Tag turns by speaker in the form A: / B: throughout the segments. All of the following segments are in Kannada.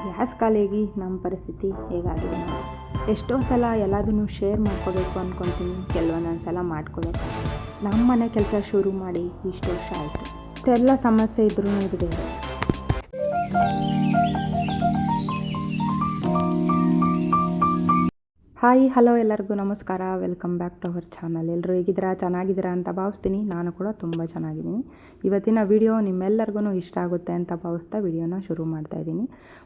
A: ಗ್ಯಾಸ್ ಖಾಲಿಯಾಗಿ ನಮ್ಮ ಪರಿಸ್ಥಿತಿ ಹೇಗಾಗಿದೆ ನೋಡಿ. ಎಷ್ಟೋ ಸಲ ಎಲ್ಲದನ್ನು ಶೇರ್ ಮಾಡ್ಕೋಬೇಕು ಅಂದ್ಕೊತೀನಿ, ಕೆಲವೊಂದೊಂದು ಸಲ ಮಾಡ್ಕೋಬೇಕಾಗುತ್ತೆ. ನಮ್ಮ ಮನೆ ಕೆಲಸ ಶುರು ಮಾಡಿ ಇಷ್ಟು ವರ್ಷ ಆಯಿತು. ಇಷ್ಟೆಲ್ಲ ಸಮಸ್ಯೆ ಇದ್ರೂ ಇದೆ. ಹಾಯ್ ಹಲೋ ಎಲ್ಲರಿಗೂ ನಮಸ್ಕಾರ, welcome back to our channel. ಎಲ್ಲರೂ ಹೇಗಿದ್ದೀರಾ, ಚೆನ್ನಾಗಿದ್ದೀರಾ ಅಂತ ಭಾವಿಸ್ತೀನಿ. ನಾನು ಕೂಡ ತುಂಬ ಚೆನ್ನಾಗಿದ್ದೀನಿ. ಇವತ್ತಿನ ವಿಡಿಯೋ ನಿಮ್ಮೆಲ್ಲರಿಗೂ ಇಷ್ಟ ಆಗುತ್ತೆ ಅಂತ ಭಾವಿಸ್ತಾ ವಿಡಿಯೋನ ಶುರು ಮಾಡ್ತಾಯಿದ್ದೀನಿ.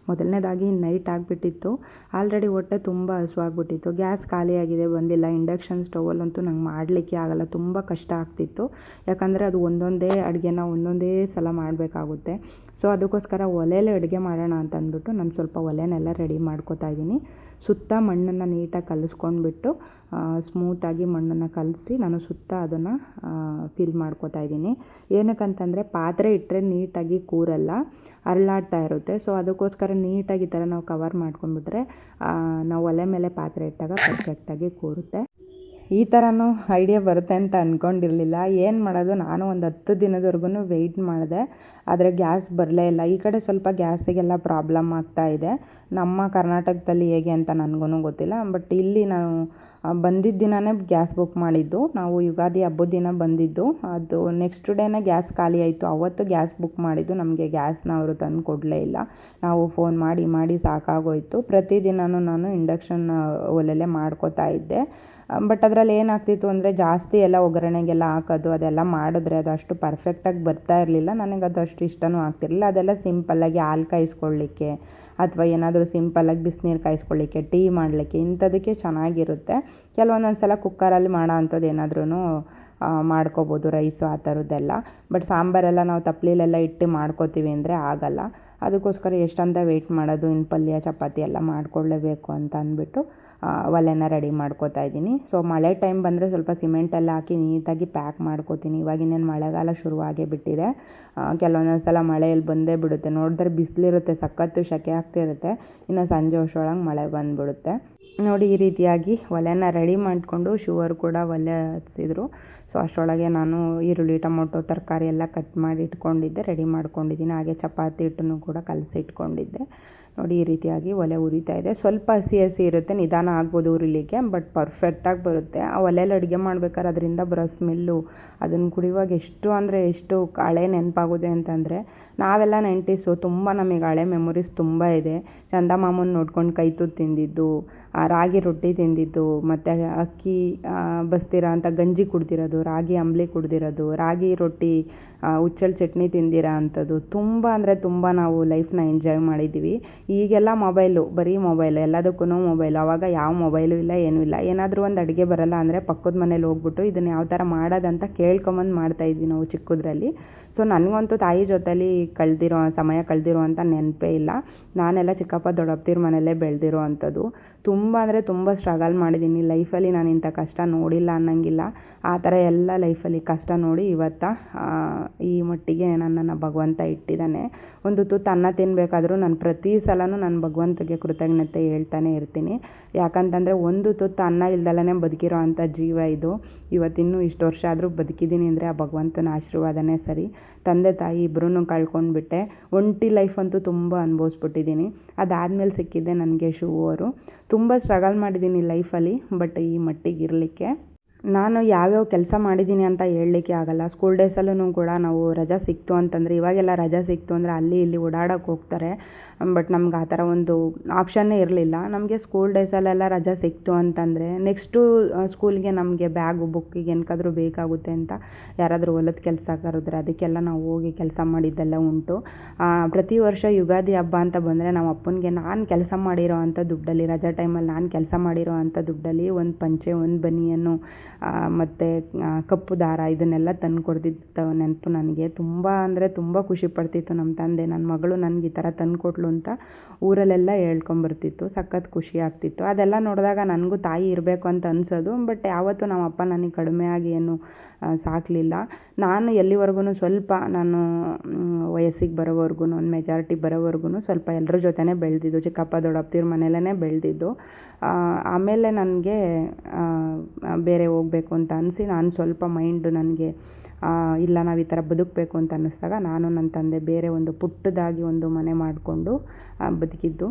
A: ಮೊದಲನೇದಾಗಿ ನೈಟ್ ಆಗಿಬಿಟ್ಟಿತ್ತು, ಆಲ್ರೆಡಿ ಹೊಟ್ಟೆ ತುಂಬ ಹಸುವಾಗ್ಬಿಟ್ಟಿತ್ತು. ಗ್ಯಾಸ್ ಖಾಲಿಯಾಗಿದೆ, ಬಂದಿಲ್ಲ. ಇಂಡಕ್ಷನ್ ಸ್ಟವಲ್ಲಂತೂ ನಂಗೆ ಮಾಡಲಿಕ್ಕೆ ಆಗಲ್ಲ, ತುಂಬ ಕಷ್ಟ ಆಗ್ತಿತ್ತು. ಯಾಕಂದರೆ ಅದು ಒಂದೊಂದೇ ಅಡುಗೆನ ಒಂದೊಂದೇ ಸಲ ಮಾಡಬೇಕಾಗುತ್ತೆ. ಸೊ ಅದಕ್ಕೋಸ್ಕರ ಒಲೆಯಲ್ಲೇ ಅಡುಗೆ ಮಾಡೋಣ ಅಂತ ಅಂದ್ಬಿಟ್ಟು ನಾನು ಸ್ವಲ್ಪ ಒಲೆನೆಲ್ಲ ರೆಡಿ ಮಾಡ್ಕೋತಾ ಇದ್ದೀನಿ. ಸುತ್ತ ಮಣ್ಣನ್ನು ನೀಟಾಗಿ ಕಲಿಸ್ಕೊಂಡ್ಬಿಟ್ಟು ಸ್ಮೂತಾಗಿ ಮಣ್ಣನ್ನು ಕಲಸಿ ನಾನು ಸುತ್ತ ಅದನ್ನು ಫಿಲ್ ಮಾಡ್ಕೋತಾ ಇದ್ದೀನಿ. ಏನಕ್ಕಂತಂದರೆ ಪಾತ್ರೆ ಇಟ್ಟರೆ ನೀಟಾಗಿ ಕೂರಲ್ಲ, ಅರಳಾಡ್ತಾ ಇರುತ್ತೆ. ಸೊ ಅದಕ್ಕೋಸ್ಕರ ನೀಟಾಗಿ ಈ ಥರ ನಾವು ಕವರ್ ಮಾಡ್ಕೊಂಡ್ಬಿಟ್ರೆ ನಾವು ಒಲೆ ಮೇಲೆ ಪಾತ್ರೆ ಇಟ್ಟಾಗ ಪರ್ಫೆಕ್ಟಾಗಿ ಕೂರುತ್ತೆ. ಈ ಥರನೂ ಐಡಿಯಾ ಬರುತ್ತೆ ಅಂತ ಅಂದ್ಕೊಂಡಿರಲಿಲ್ಲ. ಏನು ಮಾಡೋದು, ನಾನು ಒಂದು 10 ದಿನದವರೆಗೂ ವೆಯ್ಟ್ ಮಾಡಿದೆ, ಆದರೆ ಗ್ಯಾಸ್ ಬರಲೇ ಇಲ್ಲ. ಈ ಕಡೆ ಸ್ವಲ್ಪ ಗ್ಯಾಸಿಗೆಲ್ಲ ಪ್ರಾಬ್ಲಮ್ ಆಗ್ತಾ ಇದೆ. ನಮ್ಮ ಕರ್ನಾಟಕದಲ್ಲಿ ಹೇಗೆ ಅಂತ ನನಗೂ ಗೊತ್ತಿಲ್ಲ. ಬಟ್ ಇಲ್ಲಿ ನಾನು ಬಂದಿದ್ದ ದಿನವೇ ಗ್ಯಾಸ್ ಬುಕ್ ಮಾಡಿದ್ದು. ನಾವು ಯುಗಾದಿ ಹಬ್ಬದ ದಿನ ಬಂದಿದ್ದು, ಅದು ನೆಕ್ಸ್ಟ್ ಡೇನೇ ಗ್ಯಾಸ್ ಖಾಲಿ ಆಯಿತು. ಅವತ್ತು ಗ್ಯಾಸ್ ಬುಕ್ ಮಾಡಿದ್ದು, ನಮಗೆ ಗ್ಯಾಸ್ನ ಅವರು ತಂದು ಕೊಡಲೇ ಇಲ್ಲ. ನಾವು ಫೋನ್ ಮಾಡಿ ಮಾಡಿ ಸಾಕಾಗೋಯಿತು. ಪ್ರತಿದಿನವೂ ನಾನು ಇಂಡಕ್ಷನ್ ಒಲೆಯಲ್ಲೇ ಮಾಡ್ಕೋತಾ ಇದ್ದೆ. ಬಟ್ ಅದರಲ್ಲಿ ಏನಾಗ್ತಿತ್ತು ಅಂದರೆ ಜಾಸ್ತಿ ಎಲ್ಲ ಒಗ್ಗರಣೆಗೆಲ್ಲ ಹಾಕೋದು ಅದೆಲ್ಲ ಮಾಡಿದ್ರೆ ಅದು ಅಷ್ಟು ಪರ್ಫೆಕ್ಟಾಗಿ ಬರ್ತಾ ಇರಲಿಲ್ಲ. ನನಗೆ ಅದು ಅಷ್ಟು ಇಷ್ಟವೂ ಆಗ್ತಿರಲಿಲ್ಲ. ಅದೆಲ್ಲ ಸಿಂಪಲ್ಲಾಗಿ ಹಾಲು ಕಾಯಿಸ್ಕೊಳ್ಳಿಕ್ಕೆ ಅಥವಾ ಏನಾದರೂ ಸಿಂಪಲ್ಲಾಗಿ ಬಿಸಿನೀರು ಕಾಯಿಸ್ಕೊಳ್ಳಿಕ್ಕೆ, ಟೀ ಮಾಡಲಿಕ್ಕೆ, ಇಂಥದಕ್ಕೆ ಚೆನ್ನಾಗಿರುತ್ತೆ. ಕೆಲವೊಂದೊಂದು ಸಲ ಕುಕ್ಕರಲ್ಲಿ ಮಾಡೋ ಅಂಥದ್ದು ಏನಾದ್ರೂ ಮಾಡ್ಕೋಬೋದು, ರೈಸು ಆ ಥರದ್ದೆಲ್ಲ. ಬಟ್ ಸಾಂಬಾರೆಲ್ಲ ನಾವು ತಪ್ಪಲೆಲ್ಲ ಇಟ್ಟು ಮಾಡ್ಕೋತೀವಿ ಅಂದರೆ ಆಗಲ್ಲ. ಅದಕ್ಕೋಸ್ಕರ ಎಷ್ಟಂತ ವೆಯ್ಟ್ ಮಾಡೋದು, ಇನ್ನು ಪಲ್ಯ ಚಪಾತಿ ಎಲ್ಲ ಮಾಡ್ಕೊಳ್ಳೇಬೇಕು ಅಂತ ಅಂದ್ಬಿಟ್ಟು ಒಲೆನ ರೆಡಿ ಮಾಡ್ಕೋತಾ ಇದ್ದೀನಿ. ಸೊ ಮಳೆ ಟೈಮ್ ಬಂದರೆ ಸ್ವಲ್ಪ ಸಿಮೆಂಟೆಲ್ಲ ಹಾಕಿ ನೀಟಾಗಿ ಪ್ಯಾಕ್ ಮಾಡ್ಕೋತೀನಿ. ಇವಾಗಿನ್ನೇನು ಮಳೆಗಾಲ ಶುರುವಾಗೇ ಬಿಟ್ಟಿದೆ. ಕೆಲವೊಂದೊಂದು ಸಲ ಮಳೆಯಲ್ಲಿ ಬಂದೇ ಬಿಡುತ್ತೆ. ನೋಡಿದ್ರೆ ಬಿಸಿಲಿರುತ್ತೆ, ಸಖತ್ತು ಸೆಕೆ ಆಗ್ತಿರುತ್ತೆ. ಇನ್ನು ಸಂಜೆ ಅಷ್ಟರೊಳಗೆ ಮಳೆ ಬಂದುಬಿಡುತ್ತೆ. ನೋಡಿ, ಈ ರೀತಿಯಾಗಿ ಒಲೆನ ರೆಡಿ ಮಾಡಿಕೊಂಡು ಶಿವರು ಕೂಡ ಒಲೆ ಹಚ್ಚಿದ್ರು. ಸೊ ಅಷ್ಟರೊಳಗೆ ನಾನು ಈರುಳ್ಳಿ, ಟೊಮೊಟೊ, ತರಕಾರಿ ಎಲ್ಲ ಕಟ್ ಮಾಡಿ ಇಟ್ಕೊಂಡಿದ್ದೆ, ರೆಡಿ ಮಾಡ್ಕೊಂಡಿದ್ದೀನಿ. ಹಾಗೆ ಚಪಾತಿ ಹಿಟ್ಟನ್ನು ಕೂಡ ಕಲಸಿ ಇಟ್ಕೊಂಡಿದ್ದೆ. ನೋಡಿ, ಈ ರೀತಿಯಾಗಿ ಒಲೆ ಉರಿತಾ ಇದೆ. ಸ್ವಲ್ಪ ಹಸಿ ಹಸಿ ಇರುತ್ತೆ, ನಿಧಾನ ಆಗ್ಬೋದು ಉರಿಲಿಕ್ಕೆ, ಬಟ್ ಪರ್ಫೆಕ್ಟಾಗಿ ಬರುತ್ತೆ. ಆ ಒಲೆಯಲ್ಲಿ ಅಡುಗೆ ಮಾಡ್ಬೇಕಾದ್ರೆ ಅದರಿಂದ ಬರೋ ಸ್ಮೆಲ್ಲು, ಅದನ್ನು ಕುಡಿಯುವಾಗ ಎಷ್ಟು ಅಂದರೆ ಎಷ್ಟು ಹಳೆ ನೆನಪಾಗುತ್ತೆ ಅಂತಂದರೆ, ನಾವೆಲ್ಲ 90s ತುಂಬ ನಮಗೆ ಹಳೆ ಮೆಮೊರೀಸ್ ತುಂಬ ಇದೆ. ಚಂದಮಾಮನ ನೋಡ್ಕೊಂಡು ಕೈ ತುತ್ತು ತಿಂದಿದ್ದು, ರಾಗಿ ರೊಟ್ಟಿ ತಿಂದಿದ್ದು, ಮತ್ತು ಅಕ್ಕಿ ಬಸ್ತಿರೋ ಅಂಥ ಗಂಜಿ ಕುಡ್ದಿರೋದು, ರಾಗಿ ಅಂಬಲಿ ಕುಡ್ದಿರೋದು, ರಾಗಿ ರೊಟ್ಟಿ, ಹುಚ್ಚಳ ಚಟ್ನಿ ತಿಂದಿರೋ ಅಂಥದ್ದು ತುಂಬ ಅಂದರೆ ತುಂಬ ನಾವು ಲೈಫ್ನ ಎಂಜಾಯ್ ಮಾಡಿದ್ದೀವಿ. ಈಗೆಲ್ಲ ಮೊಬೈಲು, ಬರೀ ಮೊಬೈಲು, ಎಲ್ಲದಕ್ಕೂ ಮೊಬೈಲು. ಆವಾಗ ಯಾವ ಮೊಬೈಲು ಇಲ್ಲ, ಏನೂ ಇಲ್ಲ. ಏನಾದರೂ ಒಂದು ಅಡುಗೆ ಬರೋಲ್ಲ ಅಂದರೆ ಪಕ್ಕದ ಮನೇಲಿ ಹೋಗ್ಬಿಟ್ಟು ಇದನ್ನು ಯಾವ ಥರ ಮಾಡೋದಂತ ಕೇಳ್ಕೊಂಬಂದು ಮಾಡ್ತಾಯಿದ್ವಿ ನಾವು ಚಿಕ್ಕದ್ರಲ್ಲಿ. ಸೊ ನನಗಂತೂ ತಾಯಿ ಜೊತೆಲಿ ಸಮಯ ಕಳೆದಿರೋ ಅಂಥ ನೆನಪೇ ಇಲ್ಲ. ನಾನೆಲ್ಲ ಚಿಕ್ಕಪ್ಪ ದೊಡ್ಡಪ್ಪರ ಮನೆಯಲ್ಲೇ ಬೆಳೆದಿರೋ ಅಂಥದ್ದು. ತುಂಬ ಅಂದರೆ ತುಂಬ ಸ್ಟ್ರಗಲ್ ಮಾಡಿದ್ದೀನಿ ಲೈಫಲ್ಲಿ. ನಾನು ಇಂಥ ಕಷ್ಟ ನೋಡಿಲ್ಲ ಅನ್ನೋಂಗಿಲ್ಲ. ಆ ಥರ ಎಲ್ಲ ಲೈಫಲ್ಲಿ ಕಷ್ಟ ನೋಡಿ ಇವತ್ತು ಈ ಮಟ್ಟಿಗೆ ನನ್ನನ್ನು ಭಗವಂತ ಇಟ್ಟಿದ್ದಾನೆ. ಒಂದು ತುತ್ತು ಅನ್ನ ತಿನ್ನಬೇಕಾದ್ರೂ ನಾನು ಪ್ರತಿ ಸಲವೂ ನಾನು ಭಗವಂತಗೆ ಕೃತಜ್ಞತೆ ಹೇಳ್ತಾನೆ ಇರ್ತೀನಿ. ಯಾಕಂತಂದರೆ ಒಂದು ತುತ್ತು ಅನ್ನ ಇಲ್ದಲೇ ಬದುಕಿರೋ ಅಂಥ ಜೀವ ಇದು. ಇವತ್ತಿನ್ನೂ ಇಷ್ಟು ವರ್ಷ ಆದರೂ ಬದುಕಿದ್ದೀನಿ ಅಂದರೆ ಆ ಭಗವಂತನ ಆಶೀರ್ವಾದನೇ ಸರಿ. ತಂದೆ ತಾಯಿ ಇಬ್ಬರೂ ಕಳ್ಕೊಂಡ್ಬಿಟ್ಟೆ. ಒಂಟಿ ಲೈಫ್ ಅಂತೂ ತುಂಬ ಅನುಭವಿಸ್ಬಿಟ್ಟಿದ್ದೀನಿ. ಅದಾದಮೇಲೆ ಸಿಕ್ಕಿದ್ದೆ ನನಗೆ ಶಿವರು. ತುಂಬ ಸ್ಟ್ರಗಲ್ ಮಾಡಿದ್ದೀನಿ ಲೈಫಲ್ಲಿ, ಬಟ್ ಈ ಮಟ್ಟಿಗೆ ಇರಲಿಕ್ಕೆ ನಾನು ಯಾವ್ಯಾವ ಕೆಲಸ ಮಾಡಿದ್ದೀನಿ ಅಂತ ಹೇಳಲಿಕ್ಕೆ ಆಗಲ್ಲ. ಸ್ಕೂಲ್ ಡೇಸಲ್ಲೂ ಕೂಡ ನಾವು ರಜಾ ಸಿಕ್ತು ಅಂತಂದರೆ, ಇವಾಗೆಲ್ಲ ರಜಾ ಸಿಕ್ತು ಅಂದರೆ ಅಲ್ಲಿ ಇಲ್ಲಿ ಓಡಾಡೋಕ್ಕೆ ಹೋಗ್ತಾರೆ. ಬಟ್ ನಮ್ಗೆ ಆ ಥರ ಒಂದು ಆಪ್ಷನ್ನೇ ಇರಲಿಲ್ಲ. ನಮಗೆ ಸ್ಕೂಲ್ ಡೇಸಲ್ಲೆಲ್ಲ ರಜಾ ಸಿಕ್ತು ಅಂತಂದರೆ ನೆಕ್ಸ್ಟು ಸ್ಕೂಲ್ಗೆ ನಮಗೆ ಬ್ಯಾಗು, ಬುಕ್ಕಿಗೆ ಏನಕ್ಕಾದ್ರೂ ಬೇಕಾಗುತ್ತೆ ಅಂತ ಯಾರಾದರೂ ಹೊಲದ ಕೆಲಸ ಕರೆದ್ರೆ ಅದಕ್ಕೆಲ್ಲ ನಾವು ಹೋಗಿ ಕೆಲಸ ಮಾಡಿದ್ದೆಲ್ಲ ಉಂಟು. ಪ್ರತಿ ವರ್ಷ ಯುಗಾದಿ ಹಬ್ಬ ಅಂತ ಬಂದರೆ ನಮ್ಮ ಅಪ್ಪನಿಗೆ ನಾನು ಕೆಲಸ ಮಾಡಿರೋ ಅಂಥ ದುಡ್ಡಲ್ಲಿ, ರಜಾ ಟೈಮಲ್ಲಿ ನಾನು ಕೆಲಸ ಮಾಡಿರೋ ಅಂಥ ದುಡ್ಡಲ್ಲಿ ಒಂದು ಪಂಚೆ, ಒಂದು ಬನಿಯನ್ನು ಮತ್ತು ಕಪ್ಪು ದಾರ ಇದನ್ನೆಲ್ಲ ತಂದು ಕೊಡ್ತಿದ್ದ ನೆನಪು ನನಗೆ. ತುಂಬ ಅಂದರೆ ತುಂಬ ಖುಷಿ ಪಡ್ತಿತ್ತು ನಮ್ಮ ತಂದೆ. ನನ್ನ ಮಗಳು ನನಗೆ ಈ ಥರ ತಂದು ಕೊಟ್ಲು ಅಂತ ಊರಲ್ಲೆಲ್ಲ ಹೇಳ್ಕೊಂಬರ್ತಿತ್ತು. ಸಖತ್ ಖುಷಿ ಆಗ್ತಿತ್ತು. ಅದೆಲ್ಲ ನೋಡಿದಾಗ ನನಗೂ ತಾಯಿ ಇರಬೇಕು ಅಂತ ಅನಿಸೋದು. ಬಟ್ ಯಾವತ್ತೂ ನಮ್ಮ ಅಪ್ಪ ನನಗೆ ಕಡಿಮೆಯಾಗಿ ಏನು ಸಾಕಲಿಲ್ಲ. ನಾನು ಎಲ್ಲಿವರೆಗೂ ಸ್ವಲ್ಪ ನಾನು ವಯಸ್ಸಿಗೆ ಬರೋವರೆಗೂ, ಒಂದು ಮೆಜಾರಿಟಿ ಬರೋವರೆಗೂ ಸ್ವಲ್ಪ ಎಲ್ಲರ ಜೊತೆನೇ ಬೆಳೆದಿದ್ದು. ಚಿಕ್ಕಪ್ಪ ದೊಡ್ಡಪ್ಪರ ಮನೆಯಲ್ಲೇ ಬೆಳೆದಿದ್ದು. ಆಮೇಲೆ ನನಗೆ ಬೇರೆ ಹೋಗಬೇಕು ಅಂತ ಅನಿಸಿ ನಾನು ಸ್ವಲ್ಪ ಮೈಂಡು ನನಗೆ ಇಲ್ಲ ನಾವು ಈ ಥರ ಬದುಕಬೇಕು ಅಂತ ಅನ್ನಿಸ್ದಾಗ ನಾನು ನನ್ನ ತಂದೆ ಬೇರೆ ಒಂದು ಪುಟ್ಟದಾಗಿ ಒಂದು ಮನೆ ಮಾಡಿಕೊಂಡು ಬದುಕಿದ್ದು.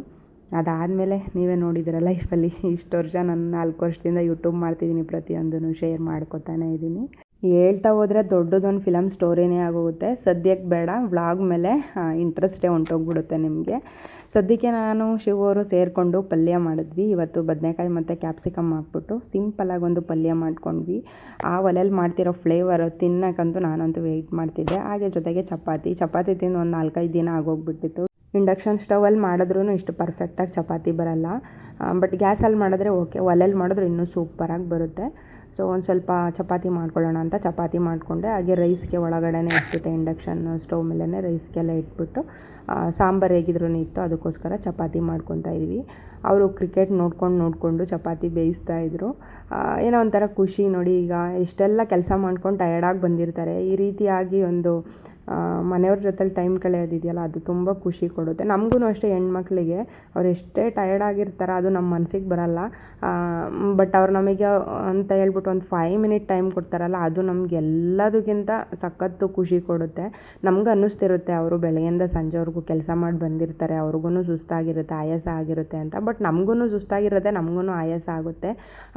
A: ಅದಾದಮೇಲೆ ನೀವೇ ನೋಡಿದ್ದೀರ ಲೈಫಲ್ಲಿ ಇಷ್ಟು ವರ್ಷ ನಾನು 4 ವರ್ಷದಿಂದ ಯೂಟ್ಯೂಬ್ ಮಾಡ್ತಿದ್ದೀನಿ, ಪ್ರತಿಯೊಂದನ್ನು ಶೇರ್ ಮಾಡ್ಕೊತಾನೆ ಇದ್ದೀನಿ. ಹೇಳ್ತಾ ಹೋದರೆ ದೊಡ್ಡದೊಂದು ಫಿಲಮ್ ಸ್ಟೋರಿನೇ ಆಗೋಗುತ್ತೆ. ಸದ್ಯಕ್ಕೆ ಬೇಡ, ವ್ಲಾಗ್ ಮೇಲೆ ಇಂಟ್ರೆಸ್ಟೇ ಹೊಂಟೋಗ್ಬಿಡುತ್ತೆ ನಿಮಗೆ. ಸದ್ಯಕ್ಕೆ ನಾನು ಶಿವ ಅವರು ಸೇರಿಕೊಂಡು ಪಲ್ಯ ಮಾಡಿದ್ವಿ. ಇವತ್ತು ಬದನೆಕಾಯಿ ಮತ್ತು ಕ್ಯಾಪ್ಸಿಕಮ್ ಹಾಕ್ಬಿಟ್ಟು ಸಿಂಪಲಾಗಿ ಒಂದು ಪಲ್ಯ ಮಾಡ್ಕೊಂಡ್ವಿ. ಆ ಒಲೆಯಲ್ಲಿ ಮಾಡ್ತಿರೋ ಫ್ಲೇವರು ತಿನ್ನೋಕ್ಕಂತೂ ನಾನಂತೂ ವೆಯ್ಟ್ ಮಾಡ್ತಿದ್ದೆ. ಹಾಗೆ ಜೊತೆಗೆ ಚಪಾತಿ ತಿಂದು ಒಂದು 4-5 ದಿನ ಆಗೋಗ್ಬಿಟ್ಟಿತ್ತು. ಇಂಡಕ್ಷನ್ ಸ್ಟವಲ್ಲಿ ಮಾಡಿದ್ರೂ ಇಷ್ಟು ಪರ್ಫೆಕ್ಟಾಗಿ ಚಪಾತಿ ಬರಲ್ಲ, ಬಟ್ ಗ್ಯಾಸಲ್ಲಿ ಮಾಡಿದ್ರೆ ಓಕೆ, ಒಲೆಯಲ್ಲಿ ಮಾಡಿದ್ರೆ ಇನ್ನೂ ಸೂಪರಾಗಿ ಬರುತ್ತೆ. ಸೊ ಒಂದು ಸ್ವಲ್ಪ ಚಪಾತಿ ಮಾಡ್ಕೊಳ್ಳೋಣ ಅಂತ ಚಪಾತಿ ಮಾಡಿಕೊಂಡೆ. ಹಾಗೆ ರೈಸ್ಗೆ ಒಳಗಡೆನೇ ಇಟ್ಬಿಟ್ಟೆ, ಇಂಡಕ್ಷನ್ ಸ್ಟವ್ ಮೇಲೇ ರೈಸ್ಗೆಲ್ಲ ಇಟ್ಬಿಟ್ಟು ಸಾಂಬಾರು ಹೇಗಿದ್ರೂ ಇತ್ತು, ಅದಕ್ಕೋಸ್ಕರ ಚಪಾತಿ ಮಾಡ್ಕೊತಾ ಇದ್ವಿ. ಅವರು ಕ್ರಿಕೆಟ್ ನೋಡಿಕೊಂಡು ಚಪಾತಿ ಬೇಯಿಸ್ತಾಯಿದ್ರು. ಏನೋ ಒಂಥರ ಖುಷಿ ನೋಡಿ. ಈಗ ಇಷ್ಟೆಲ್ಲ ಕೆಲಸ ಮಾಡ್ಕೊಂಡು ಟಯರ್ಡಾಗಿ ಬಂದಿರ್ತಾರೆ, ಈ ರೀತಿಯಾಗಿ ಒಂದು ಮನೆಯವ್ರ ಜೊತೆಲಿ ಟೈಮ್ ಕಳೆಯೋದಿದೆಯಲ್ಲ, ಅದು ತುಂಬ ಖುಷಿ ಕೊಡುತ್ತೆ. ನಮಗೂ ಅಷ್ಟೇ, ಹೆಣ್ಮಕ್ಳಿಗೆ ಅವ್ರು ಎಷ್ಟೇ ಟಯರ್ಡ್ ಆಗಿರ್ತಾರೆ ಅದು ನಮ್ಮ ಮನಸ್ಸಿಗೆ ಬರಲ್ಲ, ಬಟ್ ಅವ್ರು ನಮಗೆ ಅಂತ ಹೇಳ್ಬಿಟ್ಟು ಒಂದು 5 ಮಿನಿಟ್ ಟೈಮ್ ಕೊಡ್ತಾರಲ್ಲ, ಅದು ನಮ್ಗೆ ಎಲ್ಲದಕ್ಕಿಂತ ಸಖತ್ತು ಖುಷಿ ಕೊಡುತ್ತೆ. ನಮ್ಗೆ ಅನ್ನಿಸ್ತಿರುತ್ತೆ ಅವರು ಬೆಳಗ್ಗೆಯಿಂದ ಸಂಜೆವರೆಗೂ ಕೆಲಸ ಮಾಡಿ ಬಂದಿರ್ತಾರೆ, ಅವ್ರಿಗೂ ಸುಸ್ತಾಗಿರುತ್ತೆ, ಆಯಾಸ ಆಗಿರುತ್ತೆ ಅಂತ. ಬಟ್ ನಮಗೂ ಸುಸ್ತಾಗಿರುತ್ತೆ, ನಮಗೂ ಆಯಾಸ ಆಗುತ್ತೆ.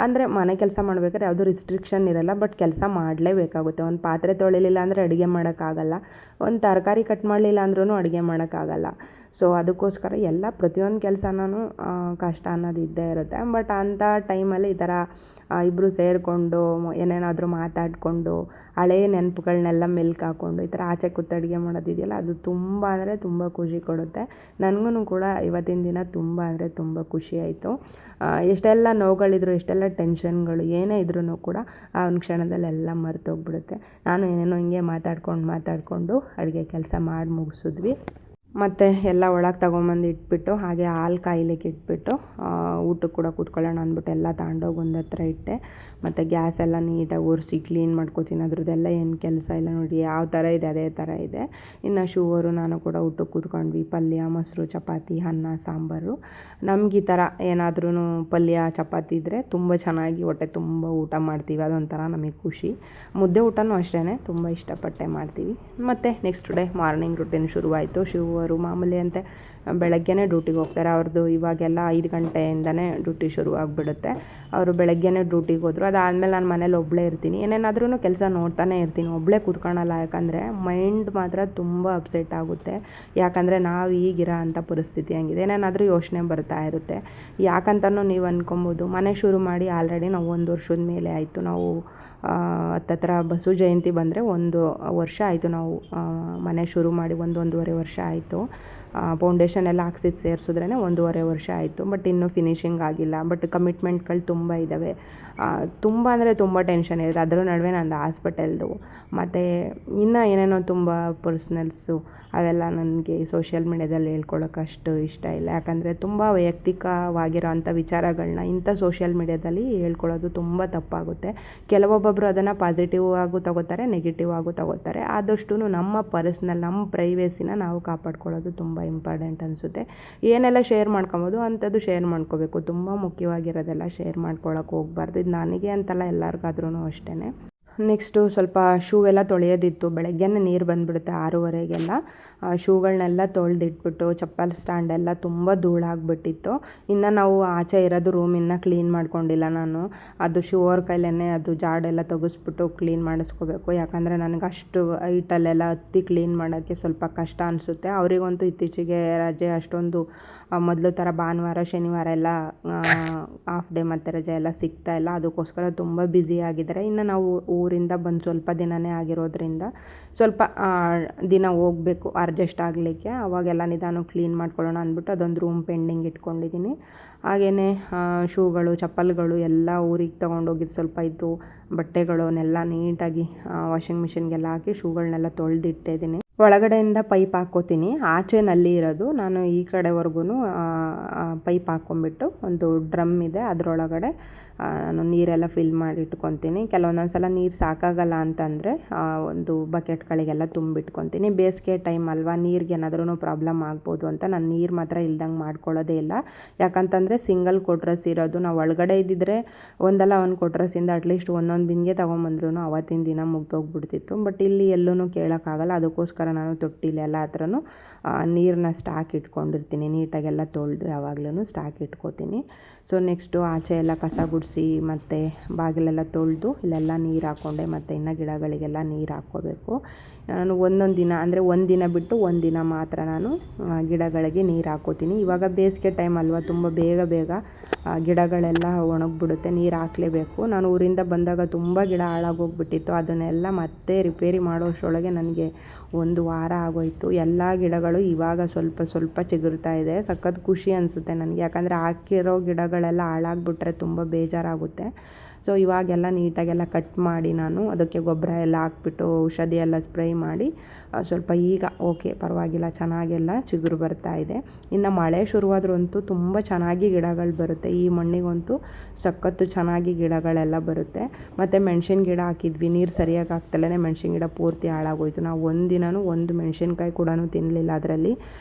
A: ಅಂದರೆ ಮನೆ ಕೆಲಸ ಮಾಡ್ಬೇಕಾದ್ರೆ ಯಾವುದೂ ರಿಸ್ಟ್ರಿಕ್ಷನ್ ಇರಲ್ಲ, ಬಟ್ ಕೆಲಸ ಮಾಡಲೇಬೇಕಾಗುತ್ತೆ. ಒಂದು ಪಾತ್ರೆ ತೊಳಿಲಿಲ್ಲ ಅಂದರೆ ಅಡುಗೆ ಮಾಡೋಕ್ಕಾಗಲ್ಲ, ಒಂದು ತರಕಾರಿ ಕಟ್ ಮಾಡಲಿಲ್ಲ ಅಂದ್ರೂ ಅಡುಗೆ ಮಾಡೋಕ್ಕಾಗಲ್ಲ. ಸೊ ಅದಕ್ಕೋಸ್ಕರ ಪ್ರತಿಯೊಂದು ಕೆಲಸನೂ ಕಷ್ಟ ಅನ್ನೋದು ಇದ್ದೇ ಇರುತ್ತೆ. ಬಟ್ ಅಂಥ ಟೈಮಲ್ಲಿ ಈ ಥರ ಇಬ್ಬರು ಸೇರಿಕೊಂಡು ಏನೇನಾದರೂ ಮಾತಾಡಿಕೊಂಡು ಹಳೆಯ ನೆನಪುಗಳನ್ನೆಲ್ಲ ಮೆಲ್ಕು ಹಾಕ್ಕೊಂಡು ಈ ಥರ ಆಚೆ ಕೂತು ಅಡುಗೆ ಮಾಡೋದಿದೆಯಲ್ಲ, ಅದು ತುಂಬ ಅಂದರೆ ತುಂಬ ಖುಷಿ ಕೊಡುತ್ತೆ. ನನಗೂ ಕೂಡ ಇವತ್ತಿನ ದಿನ ತುಂಬ ಅಂದರೆ ತುಂಬ ಖುಷಿ ಆಯಿತು. ಎಷ್ಟೆಲ್ಲ ನೋವುಗಳಿದ್ರು, ಎಷ್ಟೆಲ್ಲ ಟೆನ್ಷನ್ಗಳು ಏನೇ ಇದ್ರೂ ಕೂಡ ಆ ಒಂದು ಕ್ಷಣದಲ್ಲೆಲ್ಲ ಮರ್ತೋಗ್ಬಿಡುತ್ತೆ. ನಾನು ಏನೇನೋ ಹಿಂಗೆ ಮಾತಾಡಿಕೊಂಡು ಅಡುಗೆ ಕೆಲಸ ಮಾಡಿ ಮುಗಿಸಿದ್ವಿ. ಮತ್ತು ಎಲ್ಲ ಒಳಗೆ ತೊಗೊಂಬಂದು ಇಟ್ಬಿಟ್ಟು, ಹಾಗೆ ಹಾಲು ಕಾಯ್ಲಿಕ್ಕೆ ಇಟ್ಬಿಟ್ಟು ಊಟಕ್ಕೆ ಕೂಡ ಕೂತ್ಕೊಳ್ಳೋಣ ಅಂದ್ಬಿಟ್ಟು ಎಲ್ಲ ತಗೊಂಡೋಗಿ ಒಂದು ಹತ್ರ ಇಟ್ಟೆ. ಮತ್ತು ಗ್ಯಾಸ್ ಎಲ್ಲ ನೀಟಾಗಿ ಒರೆಸಿ ಕ್ಲೀನ್ ಮಾಡ್ಕೊತೀನಿ. ಅದ್ರದ್ದೆಲ್ಲ ಏನು ಕೆಲಸ ಇಲ್ಲ ನೋಡಿ, ಯಾವ ಥರ ಇದೆ ಅದೇ ಥರ ಇದೆ. ಇನ್ನು ಶಿವರು ನಾನು ಕೂಡ ಊಟಕ್ಕೆ ಕೂತ್ಕೊಂಡ್ವಿ. ಪಲ್ಯ, ಮೊಸರು, ಚಪಾತಿ, ಅನ್ನ, ಸಾಂಬಾರು. ನಮ್ಗೆ ಈ ಥರ ಏನಾದ್ರೂ ಪಲ್ಯ ಚಪಾತಿ ಇದ್ದರೆ ತುಂಬ ಚೆನ್ನಾಗಿ ಹೊಟ್ಟೆ ತುಂಬ ಊಟ ಮಾಡ್ತೀವಿ, ಅದೊಂಥರ ನಮಗೆ ಖುಷಿ. ಮುದ್ದೆ ಊಟನೂ ಅಷ್ಟೇ ತುಂಬ ಇಷ್ಟಪಟ್ಟೆ ಮಾಡ್ತೀವಿ. ಮತ್ತು ನೆಕ್ಸ್ಟ್ ಡೇ ಮಾರ್ನಿಂಗ್ ರೂಟೀನ್ ಶುರುವಾಯಿತು. ಶಿವರು ಮಾಮೂಲಿ ಅಂತೆ ಬೆಳಗ್ಗೆನೇ ಡ್ಯೂಟಿಗೆ ಹೋಗ್ತಾರೆ. ಅವ್ರದ್ದು ಇವಾಗೆಲ್ಲ 5 ಗಂಟೆಯಿಂದನೇ ಡ್ಯೂಟಿ ಶುರುವಾಗ್ಬಿಡುತ್ತೆ. ಅವರು ಬೆಳಗ್ಗೆನೇ ಡ್ಯೂಟಿಗೆ ಹೋದರು. ಅದಾದಮೇಲೆ ನಾನು ಮನೇಲಿ ಒಬ್ಬಳೇ ಇರ್ತೀನಿ. ಏನೇನಾದ್ರೂ ಕೆಲಸ ನೋಡ್ತಾನೆ ಇರ್ತೀನಿ, ಒಬ್ಬಳೇ ಕೂತ್ಕೊಳ್ಳಲ್ಲ. ಯಾಕಂದರೆ ಮೈಂಡ್ ಮಾತ್ರ ತುಂಬ ಅಪ್ಸೆಟ್ ಆಗುತ್ತೆ. ಯಾಕಂದರೆ ನಾವು ಈಗಿರೋ ಅಂಥ ಪರಿಸ್ಥಿತಿ ಹಂಗಿದೆ, ಏನೇನಾದರೂ ಯೋಚನೆ ಬರ್ತಾ ಇರುತ್ತೆ. ಯಾಕಂತನೂ ನೀವು ಅಂದ್ಕೊಬೋದು, ಮನೆ ಶುರು ಮಾಡಿ ಆಲ್ರೆಡಿ ನಾವು 1 ವರ್ಷದ ಮೇಲೆ ಆಯಿತು. ನಾವು ಹತ್ತತ್ರ ಬಸವ ಜಯಂತಿ ಬಂದರೆ 1 ವರ್ಷ ಆಯಿತು. ನಾವು ಮನೆ ಶುರು ಮಾಡಿ 1-1.5 ವರ್ಷ ಆಯಿತು. ಫೌಂಡೇಶನ್ ಎಲ್ಲ ಹಾಕ್ಸಿದ್ದು ಸೇರಿಸಿದ್ರೇ 1.5 ವರ್ಷ ಆಯಿತು. ಬಟ್ ಇನ್ನೂ ಫಿನಿಷಿಂಗ್ ಆಗಿಲ್ಲ. ಬಟ್ ಕಮಿಟ್ಮೆಂಟ್ಗಳು ತುಂಬ ಇದ್ದಾವೆ. ತುಂಬ ಅಂದರೆ ತುಂಬ ಟೆನ್ಷನ್ ಇದೆ. ಅದರ ನಡುವೆ ನಂದು ಹಾಸ್ಪಿಟಲ್ದು ಮತ್ತು ಇನ್ನೂ ಏನೇನೋ ತುಂಬ ಪರ್ಸ್ನಲ್ಸು, ಅವೆಲ್ಲ ನನಗೆ ಸೋಷಿಯಲ್ ಮೀಡ್ಯಾದಲ್ಲಿ ಹೇಳ್ಕೊಳಕ್ಕೆ ಅಷ್ಟು ಇಷ್ಟ ಇಲ್ಲ. ಯಾಕಂದರೆ ತುಂಬ ವೈಯಕ್ತಿಕವಾಗಿರೋ ಅಂಥ ವಿಚಾರಗಳನ್ನ ಇಂಥ ಸೋಷಿಯಲ್ ಮೀಡ್ಯಾದಲ್ಲಿ ಹೇಳ್ಕೊಳ್ಳೋದು ತುಂಬ ತಪ್ಪಾಗುತ್ತೆ. ಕೆಲವೊಬ್ಬೊಬ್ಬರು ಅದನ್ನು ಪಾಸಿಟಿವ್ ಆಗೂ ತಗೋತಾರೆ, ನೆಗೆಟಿವ್ ಆಗೂ ತಗೋತಾರೆ. ಆದಷ್ಟು ನಮ್ಮ ಪರ್ಸ್ನಲ್, ನಮ್ಮ ಪ್ರೈವೇಸಿನ ನಾವು ಕಾಪಾಡ್ಕೊಳ್ಳೋದು ತುಂಬ ಇಂಪಾರ್ಟೆಂಟ್ ಅನಿಸುತ್ತೆ. ಏನೆಲ್ಲ ಶೇರ್ ಮಾಡ್ಕೊಬೋದು ಅಂಥದ್ದು ಶೇರ್ ಮಾಡ್ಕೋಬೇಕು. ತುಂಬ ಮುಖ್ಯವಾಗಿರೋದೆಲ್ಲ ಶೇರ್ ಮಾಡ್ಕೊಳಕ್ಕೆ ಹೋಗ್ಬಾರ್ದು. ಇದು ನನಗೆ ಅಂತಲ್ಲ, ಎಲ್ಲರಿಗಾದ್ರೂ ಅಷ್ಟೇ. ನೆಕ್ಸ್ಟು ಸ್ವಲ್ಪ ಶೂ ಎಲ್ಲ ತೊಳೆಯೋದಿತ್ತು. ಬೆಳಗ್ಗೆನೇ ನೀರು ಬಂದುಬಿಡುತ್ತೆ 6:30ಗೆಲ್ಲ. ಶೂಗಳನ್ನೆಲ್ಲ ತೊಳೆದಿಟ್ಬಿಟ್ಟು ಚಪ್ಪಲ್ ಸ್ಟ್ಯಾಂಡೆಲ್ಲ ತುಂಬ ಧೂಳಾಗ್ಬಿಟ್ಟಿತ್ತು. ಇನ್ನು ನಾವು ಆಚೆ ಇರೋದು ರೂಮಿನ ಕ್ಲೀನ್ ಮಾಡ್ಕೊಂಡಿಲ್ಲ ನಾನು. ಅದು ಶಿವವ್ರ ಕೈಲೇ ಅದು ಜಾಡೆಲ್ಲ ತೆಗೆಸ್ಬಿಟ್ಟು ಕ್ಲೀನ್ ಮಾಡಿಸ್ಕೋಬೇಕು. ಯಾಕಂದರೆ ನನಗೆ ಅಷ್ಟು ಹೈಟಲ್ಲೆಲ್ಲ ಹತ್ತಿ ಕ್ಲೀನ್ ಮಾಡೋಕ್ಕೆ ಸ್ವಲ್ಪ ಕಷ್ಟ ಅನಿಸುತ್ತೆ. ಅವರಿಗಂತೂ ಇತ್ತೀಚೆಗೆ ರಜೆ ಅಷ್ಟೊಂದು ಮೊದಲು ಥರ ಭಾನುವಾರ ಶನಿವಾರ ಎಲ್ಲ ಹಾಫ್ ಡೇ ಮತ್ತು ರಜೆ ಎಲ್ಲ ಸಿಗ್ತಾಯಿಲ್ಲ. ಅದಕ್ಕೋಸ್ಕರ ತುಂಬ ಬ್ಯುಸಿ ಆಗಿದ್ದಾರೆ. ಇನ್ನು ನಾವು ಊರಿಂದ ಬಂದು ಸ್ವಲ್ಪ ದಿನವೇ ಆಗಿರೋದ್ರಿಂದ ಸ್ವಲ್ಪ ದಿನ ಹೋಗಬೇಕು ಅಡ್ಜಸ್ಟ್ ಆಗಲಿಕ್ಕೆ. ಅವಾಗೆಲ್ಲ ನಿಧಾನ ಕ್ಲೀನ್ ಮಾಡ್ಕೊಳ್ಳೋಣ ಅಂದ್ಬಿಟ್ಟು ಅದೊಂದು ರೂಮ್ ಪೆಂಡಿಂಗ್ ಇಟ್ಕೊಂಡಿದ್ದೀನಿ. ಹಾಗೆಯೇ ಶೂಗಳು, ಚಪ್ಪಲ್ಗಳು ಎಲ್ಲ ಊರಿಗೆ ತೊಗೊಂಡೋಗಿದ್ದು ಸ್ವಲ್ಪ ಇತ್ತು. ಬಟ್ಟೆಗಳನ್ನೆಲ್ಲ ನೀಟಾಗಿ ವಾಷಿಂಗ್ ಮಿಷಿನ್ಗೆಲ್ಲ ಹಾಕಿ ಶೂಗಳನ್ನೆಲ್ಲ ತೊಳೆದಿಟ್ಟಿದ್ದೀನಿ. ಒಳಗಡೆಯಿಂದ ಪೈಪ್ ಹಾಕ್ಕೋತೀನಿ. ಆಚೆ ನಲ್ಲಿ ಇರೋದು. ನಾನು ಈ ಕಡೆವರೆಗೂ ಪೈಪ್ ಹಾಕ್ಕೊಂಬಿಟ್ಟು ಒಂದು ಡ್ರಮ್ ಇದೆ, ಅದರೊಳಗಡೆ ನಾನು ನೀರೆಲ್ಲ ಫಿಲ್ ಮಾಡಿ ಇಟ್ಕೊತೀನಿ. ಕೆಲವೊಂದೊಂದು ಸಲ ನೀರು ಸಾಕಾಗಲ್ಲ ಅಂತಂದರೆ ಒಂದು ಬಕೆಟ್ಗಳಿಗೆಲ್ಲ ತುಂಬಿಟ್ಕೊತೀನಿ. ಬೇಸಿಗೆ ಟೈಮ್ ಅಲ್ವಾ, ನೀರಿಗೆ ಏನಾದ್ರೂ ಪ್ರಾಬ್ಲಮ್ ಆಗ್ಬೋದು ಅಂತ ನಾನು ನೀರು ಮಾತ್ರ ಇಲ್ದಂಗೆ ಮಾಡ್ಕೊಳ್ಳೋದೇ ಇಲ್ಲ. ಯಾಕಂತಂದರೆ ಸಿಂಗಲ್ ಕೊಟ್ರಸ್ ಇರೋದು. ನಾವು ಒಳಗಡೆ ಇದ್ದಿದ್ರೆ ಒಂದಲ್ಲ ಒಂದು ಕೊಟ್ರಸಿಂದ ಅಟ್ಲೀಸ್ಟ್ ಒಂದೊಂದು ಬಿಂದಿಗೆ ತೊಗೊಂಬಂದ್ರೂ ಅವತ್ತಿನ ದಿನ ಮುಗ್ದೋಗ್ಬಿಡ್ತಿತ್ತು. ಬಟ್ ಇಲ್ಲಿ ಎಲ್ಲೂ ಕೇಳೋಕ್ಕಾಗಲ್ಲ. ಅದಕ್ಕೋಸ್ಕರ ನಾನು ತೊಟ್ಟಿಲಿ ಎಲ್ಲ ಹತ್ರನೂ ನೀರನ್ನ ಸ್ಟಾಕ್ ಇಟ್ಕೊಂಡಿರ್ತೀನಿ. ನೀಟಾಗೆಲ್ಲ ತೊಳೆದು ಯಾವಾಗ್ಲೂ ಸ್ಟಾಕ್ ಇಟ್ಕೋತೀನಿ. ಸೊ ನೆಕ್ಸ್ಟು ಆಚೆ ಎಲ್ಲ ಕಸ ಗುಡಿಸಿ ಮತ್ತು ಬಾಗಿಲೆಲ್ಲ ತೊಳೆದು ಇಲ್ಲೆಲ್ಲ ನೀರು ಹಾಕ್ಕೊಂಡೆ. ಮತ್ತು ಇನ್ನು ಗಿಡಗಳಿಗೆಲ್ಲ ನೀರು ಹಾಕ್ಕೋಬೇಕು. ನಾನು ಒಂದೊಂದು ದಿನ ಅಂದರೆ ಒಂದು ದಿನ ಬಿಟ್ಟು ಒಂದು ದಿನ ಮಾತ್ರ ನಾನು ಗಿಡಗಳಿಗೆ ನೀರು ಹಾಕ್ಕೋತೀನಿ. ಇವಾಗ ಬೇಸಿಗೆ ಟೈಮ್ ಅಲ್ವಾ, ತುಂಬ ಬೇಗ ಗಿಡಗಳೆಲ್ಲ ಒಣಗಿಬಿಡುತ್ತೆ, ನೀರು ಹಾಕಲೇಬೇಕು. ನಾನು ಊರಿಂದ ಬಂದಾಗ ತುಂಬ ಗಿಡ ಹಾಳಾಗೋಗ್ಬಿಟ್ಟಿತ್ತು. ಅದನ್ನೆಲ್ಲ ಮತ್ತೆ ರಿಪೇರಿ ಮಾಡೋಷ್ಟರೊಳಗೆ ನನಗೆ ಒಂದು ವಾರ ಆಗೋಯಿತು. ಎಲ್ಲ ಗಿಡಗಳು ಇವಾಗ ಸ್ವಲ್ಪ ಚಿಗುರ್ತಾ ಇದೆ. ಸಖತ್ ಖುಷಿ ಅನಿಸುತ್ತೆ ನನಗೆ. ಯಾಕಂದರೆ ಹಾಕಿರೋ ಗಿಡಗಳೆಲ್ಲ ಹಾಳಾಗ್ಬಿಟ್ರೆ ತುಂಬ ಬೇಜಾರಾಗುತ್ತೆ. ಸೊ ಇವಾಗೆಲ್ಲ ನೀಟಾಗೆಲ್ಲ ಕಟ್ ಮಾಡಿ ನಾನು ಅದಕ್ಕೆ ಗೊಬ್ಬರ ಎಲ್ಲ ಹಾಕ್ಬಿಟ್ಟು ಔಷಧಿ ಎಲ್ಲ ಸ್ಪ್ರೇ ಮಾಡಿ ಸ್ವಲ್ಪ ಈಗ ಓಕೆ ಪರವಾಗಿಲ್ಲ, ಚೆನ್ನಾಗೆಲ್ಲ ಚಿಗುರು ಬರ್ತಾ ಇದೆ. ಇನ್ನು ಮಳೆ ಶುರುವಾದ್ರಂತೂ ತುಂಬ ಚೆನ್ನಾಗಿ ಗಿಡಗಳು ಬರುತ್ತೆ. ಈ ಮಣ್ಣಿಗಂತೂ ಸಖತ್ತು ಚೆನ್ನಾಗಿ ಗಿಡಗಳೆಲ್ಲ ಬರುತ್ತೆ. ಮತ್ತು ಮೆಣಸಿನ ಗಿಡ ಹಾಕಿದ್ವಿ, ನೀರು ಸರಿಯಾಗಿ ಆಗ್ತಲೇ ಮೆಣಸಿನ ಗಿಡ ಪೂರ್ತಿ ಹಾಳಾಗೋಯ್ತು. ನಾವು ಒಂದು ದಿನವೂ ಒಂದು ಮೆಣಸಿನ್ಕಾಯಿ ಕೂಡ ತಿನ್ನಲಿಲ್ಲ. ಅದರಲ್ಲಿ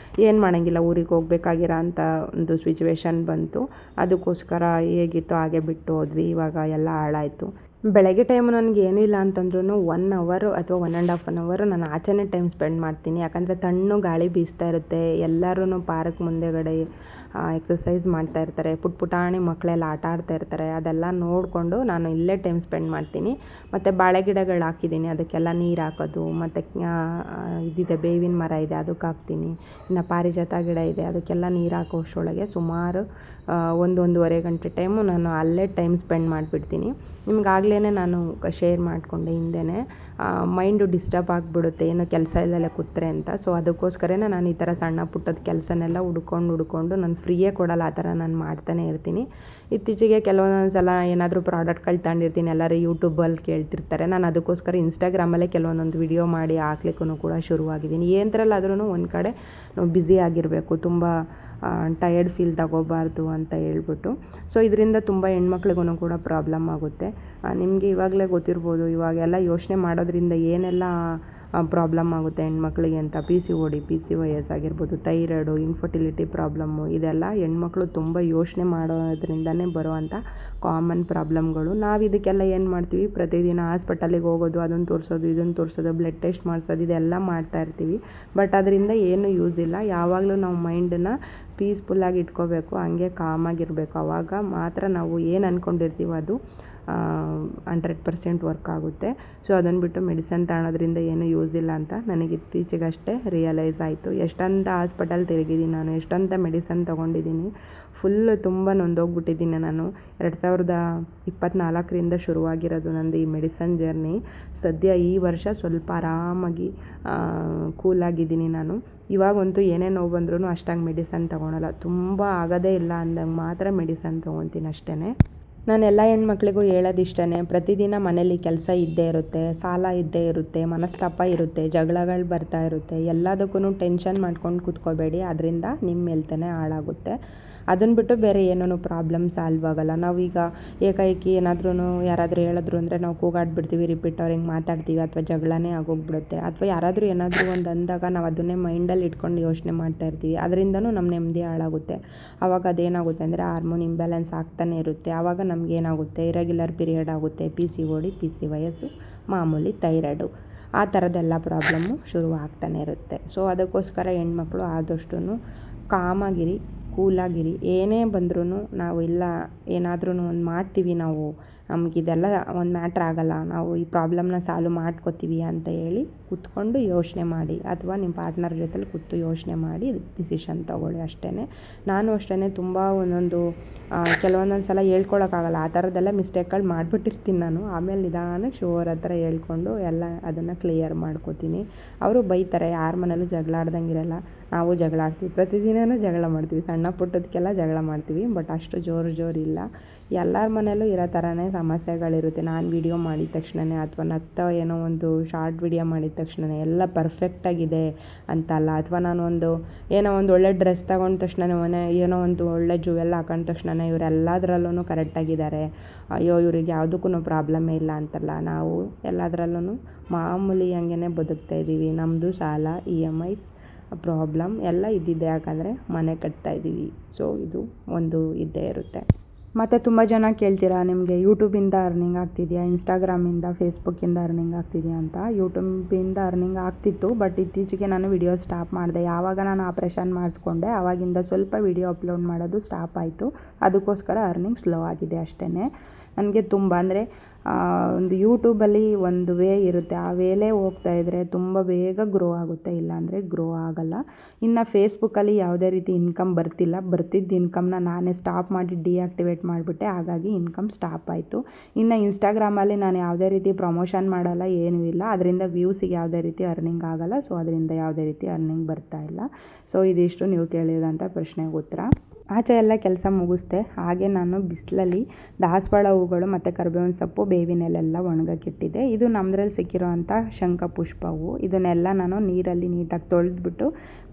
A: ಏನು ಮಾಡೋಂಗಿಲ್ಲ, ಊರಿಗೆ ಹೋಗ್ಬೇಕಾಗಿರೋ ಅಂಥ ಒಂದು ಸಿಚುವೇಶನ್ ಬಂತು. ಅದಕ್ಕೋಸ್ಕರ ಹೇಗಿತ್ತು ಹಾಗೆ ಬಿಟ್ಟು ಹೋದ್ವಿ. ಇವಾಗ ಎಲ್ಲ ಹಾಳಾಯಿತು. ಬೆಳಗ್ಗೆ ಟೈಮು ನನಗೆ ಏನೂ ಇಲ್ಲ ಅಂತಂದ್ರೂ 1 ಅವರ್ ಅಥವಾ 1.5 ಅವರ್ ನಾನು ಆಚೆನೇ ಟೈಮ್ ಸ್ಪೆಂಡ್ ಮಾಡ್ತೀನಿ. ಯಾಕಂದರೆ ತಣ್ಣು ಗಾಳಿ ಬೀಸ್ತಾ ಇರುತ್ತೆ. ಎಲ್ಲರೂ ಪಾರ್ಕ್ ಮುಂದೆಗಡೆ ಎಕ್ಸಸೈಸ್ ಮಾಡ್ತಾ ಇರ್ತಾರೆ. ಪುಟಾಣಿ ಮಕ್ಕಳೆಲ್ಲ ಆಟ ಆಡ್ತಾ ಇರ್ತಾರೆ. ಅದೆಲ್ಲ ನೋಡಿಕೊಂಡು ನಾನು ಇಲ್ಲೇ ಟೈಮ್ ಸ್ಪೆಂಡ್ ಮಾಡ್ತೀನಿ. ಮತ್ತು ಬಾಳೆ ಗಿಡಗಳು ಹಾಕಿದ್ದೀನಿ, ಅದಕ್ಕೆಲ್ಲ ನೀರು ಹಾಕೋದು. ಮತ್ತು ಇದಿದೆ, ಬೇವಿನ ಮರ ಇದೆ, ಅದಕ್ಕೆ ಹಾಕ್ತೀನಿ. ಇನ್ನು ಪಾರಿಜಾತ ಗಿಡ ಇದೆ, ಅದಕ್ಕೆಲ್ಲ ನೀರು ಹಾಕೋಷ್ಟರೊಳಗೆ ಸುಮಾರು 1-1.5 ಗಂಟೆ ಟೈಮು ನಾನು ಅಲ್ಲೇ ಟೈಮ್ ಸ್ಪೆಂಡ್ ಮಾಡಿಬಿಡ್ತೀನಿ. ನಿಮ್ಗಾಗಲೇ ನಾನು ಶೇರ್ ಮಾಡಿಕೊಂಡೆ ಹಿಂದೆಯೇ, ಮೈಂಡು ಡಿಸ್ಟರ್ಬ್ ಆಗಿಬಿಡುತ್ತೆ ಏನೋ ಕೆಲಸ ಇಲ್ಲದೆ ಕೂತ್ರೆ ಅಂತ. ಸೊ ಅದಕ್ಕೋಸ್ಕರನೇ ನಾನು ಈ ಥರ ಸಣ್ಣ ಪುಟ್ಟದ ಕೆಲಸನೆಲ್ಲ ಹುಡ್ಕೊಂಡು ನಾನು ಫ್ರೀಯೇ ಕೊಡಲ್ಲ, ಆ ಥರ ನಾನು ಮಾಡ್ತಾನೆ ಇರ್ತೀನಿ. ಇತ್ತೀಚೆಗೆ ಕೆಲವೊಂದೊಂದು ಸಲ ಏನಾದರೂ ಪ್ರಾಡಕ್ಟ್ಗಳು ತಗೊಂಡಿರ್ತೀನಿ, ಎಲ್ಲರೂ ಯೂಟ್ಯೂಬಲ್ಲಿ ಕೇಳ್ತಿರ್ತಾರೆ. ನಾನು ಅದಕ್ಕೋಸ್ಕರ ಇನ್ಸ್ಟಾಗ್ರಾಮಲ್ಲೇ ಕೆಲವೊಂದೊಂದು ವಿಡಿಯೋ ಮಾಡಿ ಹಾಕ್ಲಿಕ್ಕೂ ಕೂಡ ಶುರುವಾಗಿದ್ದೀನಿ. ಏನರಲ್ಲಾದ್ರೂ ಒಂದು ಕಡೆ ನಾವು ಬ್ಯುಸಿ ಆಗಿರಬೇಕು, ತುಂಬ ಟಯರ್ಡ್ ಫೀಲ್ ತಗೋಬಾರ್ದು ಅಂತ ಹೇಳ್ಬಿಟ್ಟು. ಸೊ ಇದರಿಂದ ತುಂಬ ಹೆಣ್ಮಕ್ಳಿಗೂ ಕೂಡ ಪ್ರಾಬ್ಲಮ್ ಆಗುತ್ತೆ. ನಿಮಗೆ ಇವಾಗಲೇ ಗೊತ್ತಿರ್ಬೋದು, ಇವಾಗೆಲ್ಲ ಯೋಚನೆ ಮಾಡೋದ್ರಿಂದ ಏನೆಲ್ಲ ಪ್ರಾಬ್ಲಮ್ ಆಗುತ್ತೆ ಹೆಣ್ಮಕ್ಳಿಗೆ ಅಂತ. PCOD, PCOS ಆಗಿರ್ಬೋದು, ಥೈರಾಯ್ಡು, ಇನ್ಫರ್ಟಿಲಿಟಿ ಪ್ರಾಬ್ಲಮ್ಮು, ಇದೆಲ್ಲ ಹೆಣ್ಮಕ್ಳು ತುಂಬ ಯೋಚನೆ ಮಾಡೋದ್ರಿಂದನೇ ಬರೋವಂಥ ಕಾಮನ್ ಪ್ರಾಬ್ಲಮ್ಗಳು. ನಾವು ಇದಕ್ಕೆಲ್ಲ ಏನು ಮಾಡ್ತೀವಿ, ಪ್ರತಿದಿನ ಹಾಸ್ಪಿಟಲಿಗೆ ಹೋಗೋದು, ಅದನ್ನು ತೋರಿಸೋದು, ಇದನ್ನು ತೋರಿಸೋದು, ಬ್ಲಡ್ ಟೆಸ್ಟ್ ಮಾಡಿಸೋದು, ಇದೆಲ್ಲ ಮಾಡ್ತಾ ಇರ್ತೀವಿ. ಬಟ್ ಅದರಿಂದ ಏನೂ ಯೂಸ್ ಇಲ್ಲ. ಯಾವಾಗಲೂ ನಾವು ಮೈಂಡನ್ನು ಪೀಸ್ಫುಲ್ಲಾಗಿ ಇಟ್ಕೋಬೇಕು, ಹಂಗೆ ಕಾಮಾಗಿರಬೇಕು. ಆವಾಗ ಮಾತ್ರ ನಾವು ಏನು ಅಂದ್ಕೊಂಡಿರ್ತೀವೋ ಅದು 100% ವರ್ಕ್ ಆಗುತ್ತೆ. ಸೊ ಅದನ್ನು ಬಿಟ್ಟು ಮೆಡಿಸನ್ ತಗೊಳೋದ್ರಿಂದ ಏನೂ ಯೂಸ್ ಇಲ್ಲ ಅಂತ ನನಗೆ ಇತ್ತೀಚೆಗಷ್ಟೇ ರಿಯಲೈಸ್ ಆಯಿತು. ಎಷ್ಟಂತ ಹಾಸ್ಪಿಟಲ್ ತಿರುಗಿದ್ದೀನಿ ನಾನು, ಎಷ್ಟಂತ ಮೆಡಿಸನ್ ತೊಗೊಂಡಿದ್ದೀನಿ. ಫುಲ್ಲು ತುಂಬ ನೊಂದೋಗ್ಬಿಟ್ಟಿದ್ದೀನಿ ನಾನು. 2024ರಿಂದ ಶುರುವಾಗಿರೋದು ನಂದು ಈ ಮೆಡಿಸನ್ ಜರ್ನಿ. ಸದ್ಯ ಈ ವರ್ಷ ಸ್ವಲ್ಪ ಆರಾಮಾಗಿ ಕೂಲಾಗಿದ್ದೀನಿ ನಾನು. ಇವಾಗಂತೂ ಏನೇ ನೋವು ಬಂದ್ರೂ ಅಷ್ಟಾಗಿ ಮೆಡಿಸನ್ ತೊಗೊಳಲ್ಲ. ತುಂಬ ಆಗೋದೇ ಇಲ್ಲ ಅಂದಂಗೆ ಮಾತ್ರ ಮೆಡಿಸನ್ ತೊಗೊತೀನಿ ಅಷ್ಟೇ. ನಾನು ಎಲ್ಲ ಹೆಣ್ಮಕ್ಳಿಗೂ ಹೇಳೋದಿಷ್ಟೇ, ಪ್ರತಿದಿನ ಮನೇಲಿ ಕೆಲಸ ಇದ್ದೇ ಇರುತ್ತೆ, ಸಾಲ ಇದ್ದೇ ಇರುತ್ತೆ, ಮನಸ್ತಾಪ ಇರುತ್ತೆ, ಜಗಳಗಳು ಬರ್ತಾ ಇರುತ್ತೆ. ಎಲ್ಲದಕ್ಕೂ ಟೆನ್ಷನ್ ಮಾಡ್ಕೊಂಡು ಕೂತ್ಕೋಬೇಡಿ, ಅದರಿಂದ ನಿಮ್ಮ ಹೆಲ್ತೇ ಹಾಳಾಗುತ್ತೆ. ಅದನ್ನು ಬಿಟ್ಟು ಬೇರೆ ಏನೂ ಪ್ರಾಬ್ಲಮ್ ಸಾಲ್ವ್ ಆಗೋಲ್ಲ. ನಾವೀಗ ಏಕಾಏಕಿ ಏನಾದ್ರೂ ಯಾರಾದರೂ ಹೇಳಿದ್ರು ಅಂದರೆ ನಾವು ಕೂಗಾಡ್ಬಿಡ್ತೀವಿ, ರಿಪೀಟ್ ಅವ್ರಿಗೆ ಮಾತಾಡ್ತೀವಿ, ಅಥವಾ ಜಗಳನೇ ಆಗೋಗ್ಬಿಡುತ್ತೆ. ಅಥವಾ ಯಾರಾದರೂ ಏನಾದರೂ ಒಂದು ಅಂದಾಗ ನಾವು ಅದನ್ನೇ ಮೈಂಡಲ್ಲಿ ಇಟ್ಕೊಂಡು ಯೋಚನೆ ಮಾಡ್ತಾ ಇರ್ತೀವಿ. ಅದರಿಂದನೂ ನಮ್ಮ ನೆಮ್ಮದಿ ಹಾಳಾಗುತ್ತೆ. ಆವಾಗ ಅದೇನಾಗುತ್ತೆ ಅಂದರೆ ಹಾರ್ಮೋನ್ ಇಂಬ್ಯಾಲೆನ್ಸ್ ಆಗ್ತಾನೆ ಇರುತ್ತೆ. ಆವಾಗ ನಮಗೇನಾಗುತ್ತೆ, ಇರೆಗ್ಯುಲರ್ ಪೀರಿಯಡ್ ಆಗುತ್ತೆ, PCOD, PCOS, ಮಾಮೂಲಿ ಥೈರಾಯ್ಡು, ಆ ಥರದ್ದೆಲ್ಲ ಪ್ರಾಬ್ಲಮ್ಮು ಶುರು ಆಗ್ತಾನೆ ಇರುತ್ತೆ. ಸೊ ಅದಕ್ಕೋಸ್ಕರ ಹೆಣ್ಮಕ್ಳು ಆದಷ್ಟು ಕಾಮಾಗಿರಿ, ಕೂಲಾಗಿರಿ. ಏನೇ ಬಂದ್ರೂ ನಾವು ಇಲ್ಲ ಏನಾದ್ರೂ ಒಂದು ಮಾಡ್ತೀವಿ, ನಾವು ನಮಗಿದೆಲ್ಲ ಒಂದು ಮ್ಯಾಟ್ರ್ ಆಗೋಲ್ಲ, ನಾವು ಈ ಪ್ರಾಬ್ಲಮ್ನ ಸಾಲ್ವ್ ಮಾಡ್ಕೋತೀವಿ ಅಂತ ಹೇಳಿ ಕೂತ್ಕೊಂಡು ಯೋಚನೆ ಮಾಡಿ, ಅಥವಾ ನಿಮ್ಮ ಪಾರ್ಟ್ನರ್ ಜೊತೆಲಿ ಕೂತು ಯೋಚನೆ ಮಾಡಿ ಡಿಸಿಷನ್ ತೊಗೊಳ್ಳಿ ಅಷ್ಟೇ. ನಾನು ಅಷ್ಟೇ ತುಂಬ ಕೆಲವೊಂದೊಂದು ಸಲ ಹೇಳ್ಕೊಳಕ್ಕಾಗಲ್ಲ, ಆ ಥರದ್ದೆಲ್ಲ ಮಿಸ್ಟೇಕ್ಗಳು ಮಾಡಿಬಿಟ್ಟಿರ್ತೀನಿ ನಾನು. ಆಮೇಲೆ ನಿಧಾನಕ್ಕೆ ಶಿವರ ಹತ್ರ ಹೇಳ್ಕೊಂಡು ಎಲ್ಲ ಅದನ್ನು ಕ್ಲಿಯರ್ ಮಾಡ್ಕೋತೀನಿ. ಅವರು ಬೈತಾರೆ, ಯಾರ ಮನೇಲೂ ಜಗಳ ಆಡ್ದಂಗಿರಲ್ಲ. ನಾವು ಜಗಳ ಆಡ್ತೀವಿ, ಪ್ರತಿದಿನವೂ ಜಗಳ ಮಾಡ್ತೀವಿ, ಸಣ್ಣ ಪುಟ್ಟದಕ್ಕೆಲ್ಲ ಜಗಳ ಮಾಡ್ತೀವಿ. ಬಟ್ ಅಷ್ಟು ಜೋರು ಇಲ್ಲ. ಎಲ್ಲರ ಮನೆಯಲ್ಲೂ ಇರೋ ಥರನೇ ಸಮಸ್ಯೆಗಳಿರುತ್ತೆ. ನಾನು ವಿಡಿಯೋ ಮಾಡಿದ ತಕ್ಷಣವೇ ಅಥವಾ ನಗ್ತಾ ಏನೋ ಒಂದು ಶಾರ್ಟ್ ವಿಡಿಯೋ ಮಾಡಿದ ತಕ್ಷಣವೇ ಎಲ್ಲ ಪರ್ಫೆಕ್ಟಾಗಿದೆ ಅಂತಲ್ಲ, ಅಥವಾ ಏನೋ ಒಂದು ಒಳ್ಳೆ ಡ್ರೆಸ್ ತಗೊಂಡ ತಕ್ಷಣವೇ ಏನೋ ಒಂದು ಒಳ್ಳೆ ಜುವೆಲ್ ಹಾಕೊಂಡ ತಕ್ಷಣವೇ ಇವರೆಲ್ಲದರಲ್ಲೂ ಕರೆಕ್ಟಾಗಿದ್ದಾರೆ, ಅಯ್ಯೋ ಇವ್ರಿಗೆ ಯಾವುದಕ್ಕೂ ಪ್ರಾಬ್ಲಮ್ಮೇ ಇಲ್ಲ ಅಂತಲ್ಲ. ನಾವು ಎಲ್ಲದರಲ್ಲೂ ಮಾಮೂಲಿ ಹಂಗೇ ಬದುಕ್ತಾ ಇದ್ದೀವಿ. ನಮ್ಮದು ಸಾಲ, EMI ಪ್ರಾಬ್ಲಮ್ ಎಲ್ಲ ಇದ್ದಿದ್ದೆ, ಯಾಕಂದರೆ ಮನೆ ಕಟ್ತಾಯಿದ್ದೀವಿ. ಸೊ ಇದು ಒಂದು ಇದ್ದೇ ಇರುತ್ತೆ. ಮತ್ತು ತುಂಬ ಜನ ಕೇಳ್ತೀರಾ, ನಿಮಗೆ ಯೂಟ್ಯೂಬಿಂದ ಅರ್ನಿಂಗ್ ಆಗ್ತಿದೆಯಾ, ಇನ್ಸ್ಟಾಗ್ರಾಮಿಂದ ಫೇಸ್ಬುಕ್ಕಿಂದ ಅರ್ನಿಂಗ್ ಆಗ್ತಿದೆಯಾ ಅಂತ. ಯೂಟ್ಯೂಬಿಂದ ಅರ್ನಿಂಗ್ ಆಗ್ತಿತ್ತು, ಬಟ್ ಇತ್ತೀಚೆಗೆ ನಾನು ವಿಡಿಯೋ ಸ್ಟಾಪ್ ಮಾಡಿದೆ. ಯಾವಾಗ ನಾನು ಆಪ್ರೇಷನ್ ಮಾಡಿಸ್ಕೊಂಡೆ ಆವಾಗಿಂದ ಸ್ವಲ್ಪ ವಿಡಿಯೋ ಅಪ್ಲೋಡ್ ಮಾಡೋದು ಸ್ಟಾಪ್ ಆಯಿತು. ಅದಕ್ಕೋಸ್ಕರ ಅರ್ನಿಂಗ್ ಸ್ಲೋ ಆಗಿದೆ ಅಷ್ಟೇ. ನನಗೆ ತುಂಬ ಅಂದರೆ ಒಂದು ಯೂಟ್ಯೂಬಲ್ಲಿ ಒಂದು ವೇ ಇರುತ್ತೆ, ಆ ವೇಲೇ ಹೋಗ್ತಾಯಿದ್ರೆ ತುಂಬ ಬೇಗ ಗ್ರೋ ಆಗುತ್ತೆ, ಇಲ್ಲಾಂದರೆ ಗ್ರೋ ಆಗಲ್ಲ. ಇನ್ನು ಫೇಸ್ಬುಕ್ಕಲ್ಲಿ ಯಾವುದೇ ರೀತಿ ಇನ್ಕಮ್ ಬರ್ತಿದ್ದ ಇನ್ಕಮ್ನ ನಾನೇ ಸ್ಟಾಪ್ ಮಾಡಿ ಡಿಆಕ್ಟಿವೇಟ್ ಮಾಡಿಬಿಟ್ಟೆ, ಹಾಗಾಗಿ ಇನ್ಕಮ್ ಸ್ಟಾಪ್ ಆಯಿತು. ಇನ್ನು ಇನ್ಸ್ಟಾಗ್ರಾಮಲ್ಲಿ ನಾನು ಯಾವುದೇ ರೀತಿ ಪ್ರಮೋಷನ್ ಮಾಡಲ್ಲ, ಏನೂ ಇಲ್ಲ, ಅದರಿಂದ ವ್ಯೂಸಿಗೆ ಯಾವುದೇ ರೀತಿ ಅರ್ನಿಂಗ್ ಆಗಲ್ಲ. ಸೊ ಅದರಿಂದ ಯಾವುದೇ ರೀತಿ ಅರ್ನಿಂಗ್ ಬರ್ತಾಯಿಲ್ಲ. ಸೊ ಇದಿಷ್ಟು ನೀವು ಕೇಳಿರೋಂಥ ಪ್ರಶ್ನೆಗೆ ಉತ್ತರ. ಆಚೆ ಎಲ್ಲ ಕೆಲಸ ಮುಗಿಸ್ದೆ, ಹಾಗೆ ನಾನು ಬಿಸಿಲಲ್ಲಿ ದಾಸವಾಳ ಹೂಗಳು ಮತ್ತು ಕರಿಬೇವಿನ ಸೊಪ್ಪು, ಬೇವಿನೆಲೆಲ್ಲ ಒಣಗಕ್ಕಿಟ್ಟಿದ್ದೆ. ಇದು ನಮ್ಮದ್ರಲ್ಲಿ ಸಿಕ್ಕಿರೋ ಅಂಥ ಶಂಖಪುಷ್ಪ ಹೂವು. ಇದನ್ನೆಲ್ಲ ನಾನು ನೀರಲ್ಲಿ ನೀಟಾಗಿ ತೊಳೆದ್ಬಿಟ್ಟು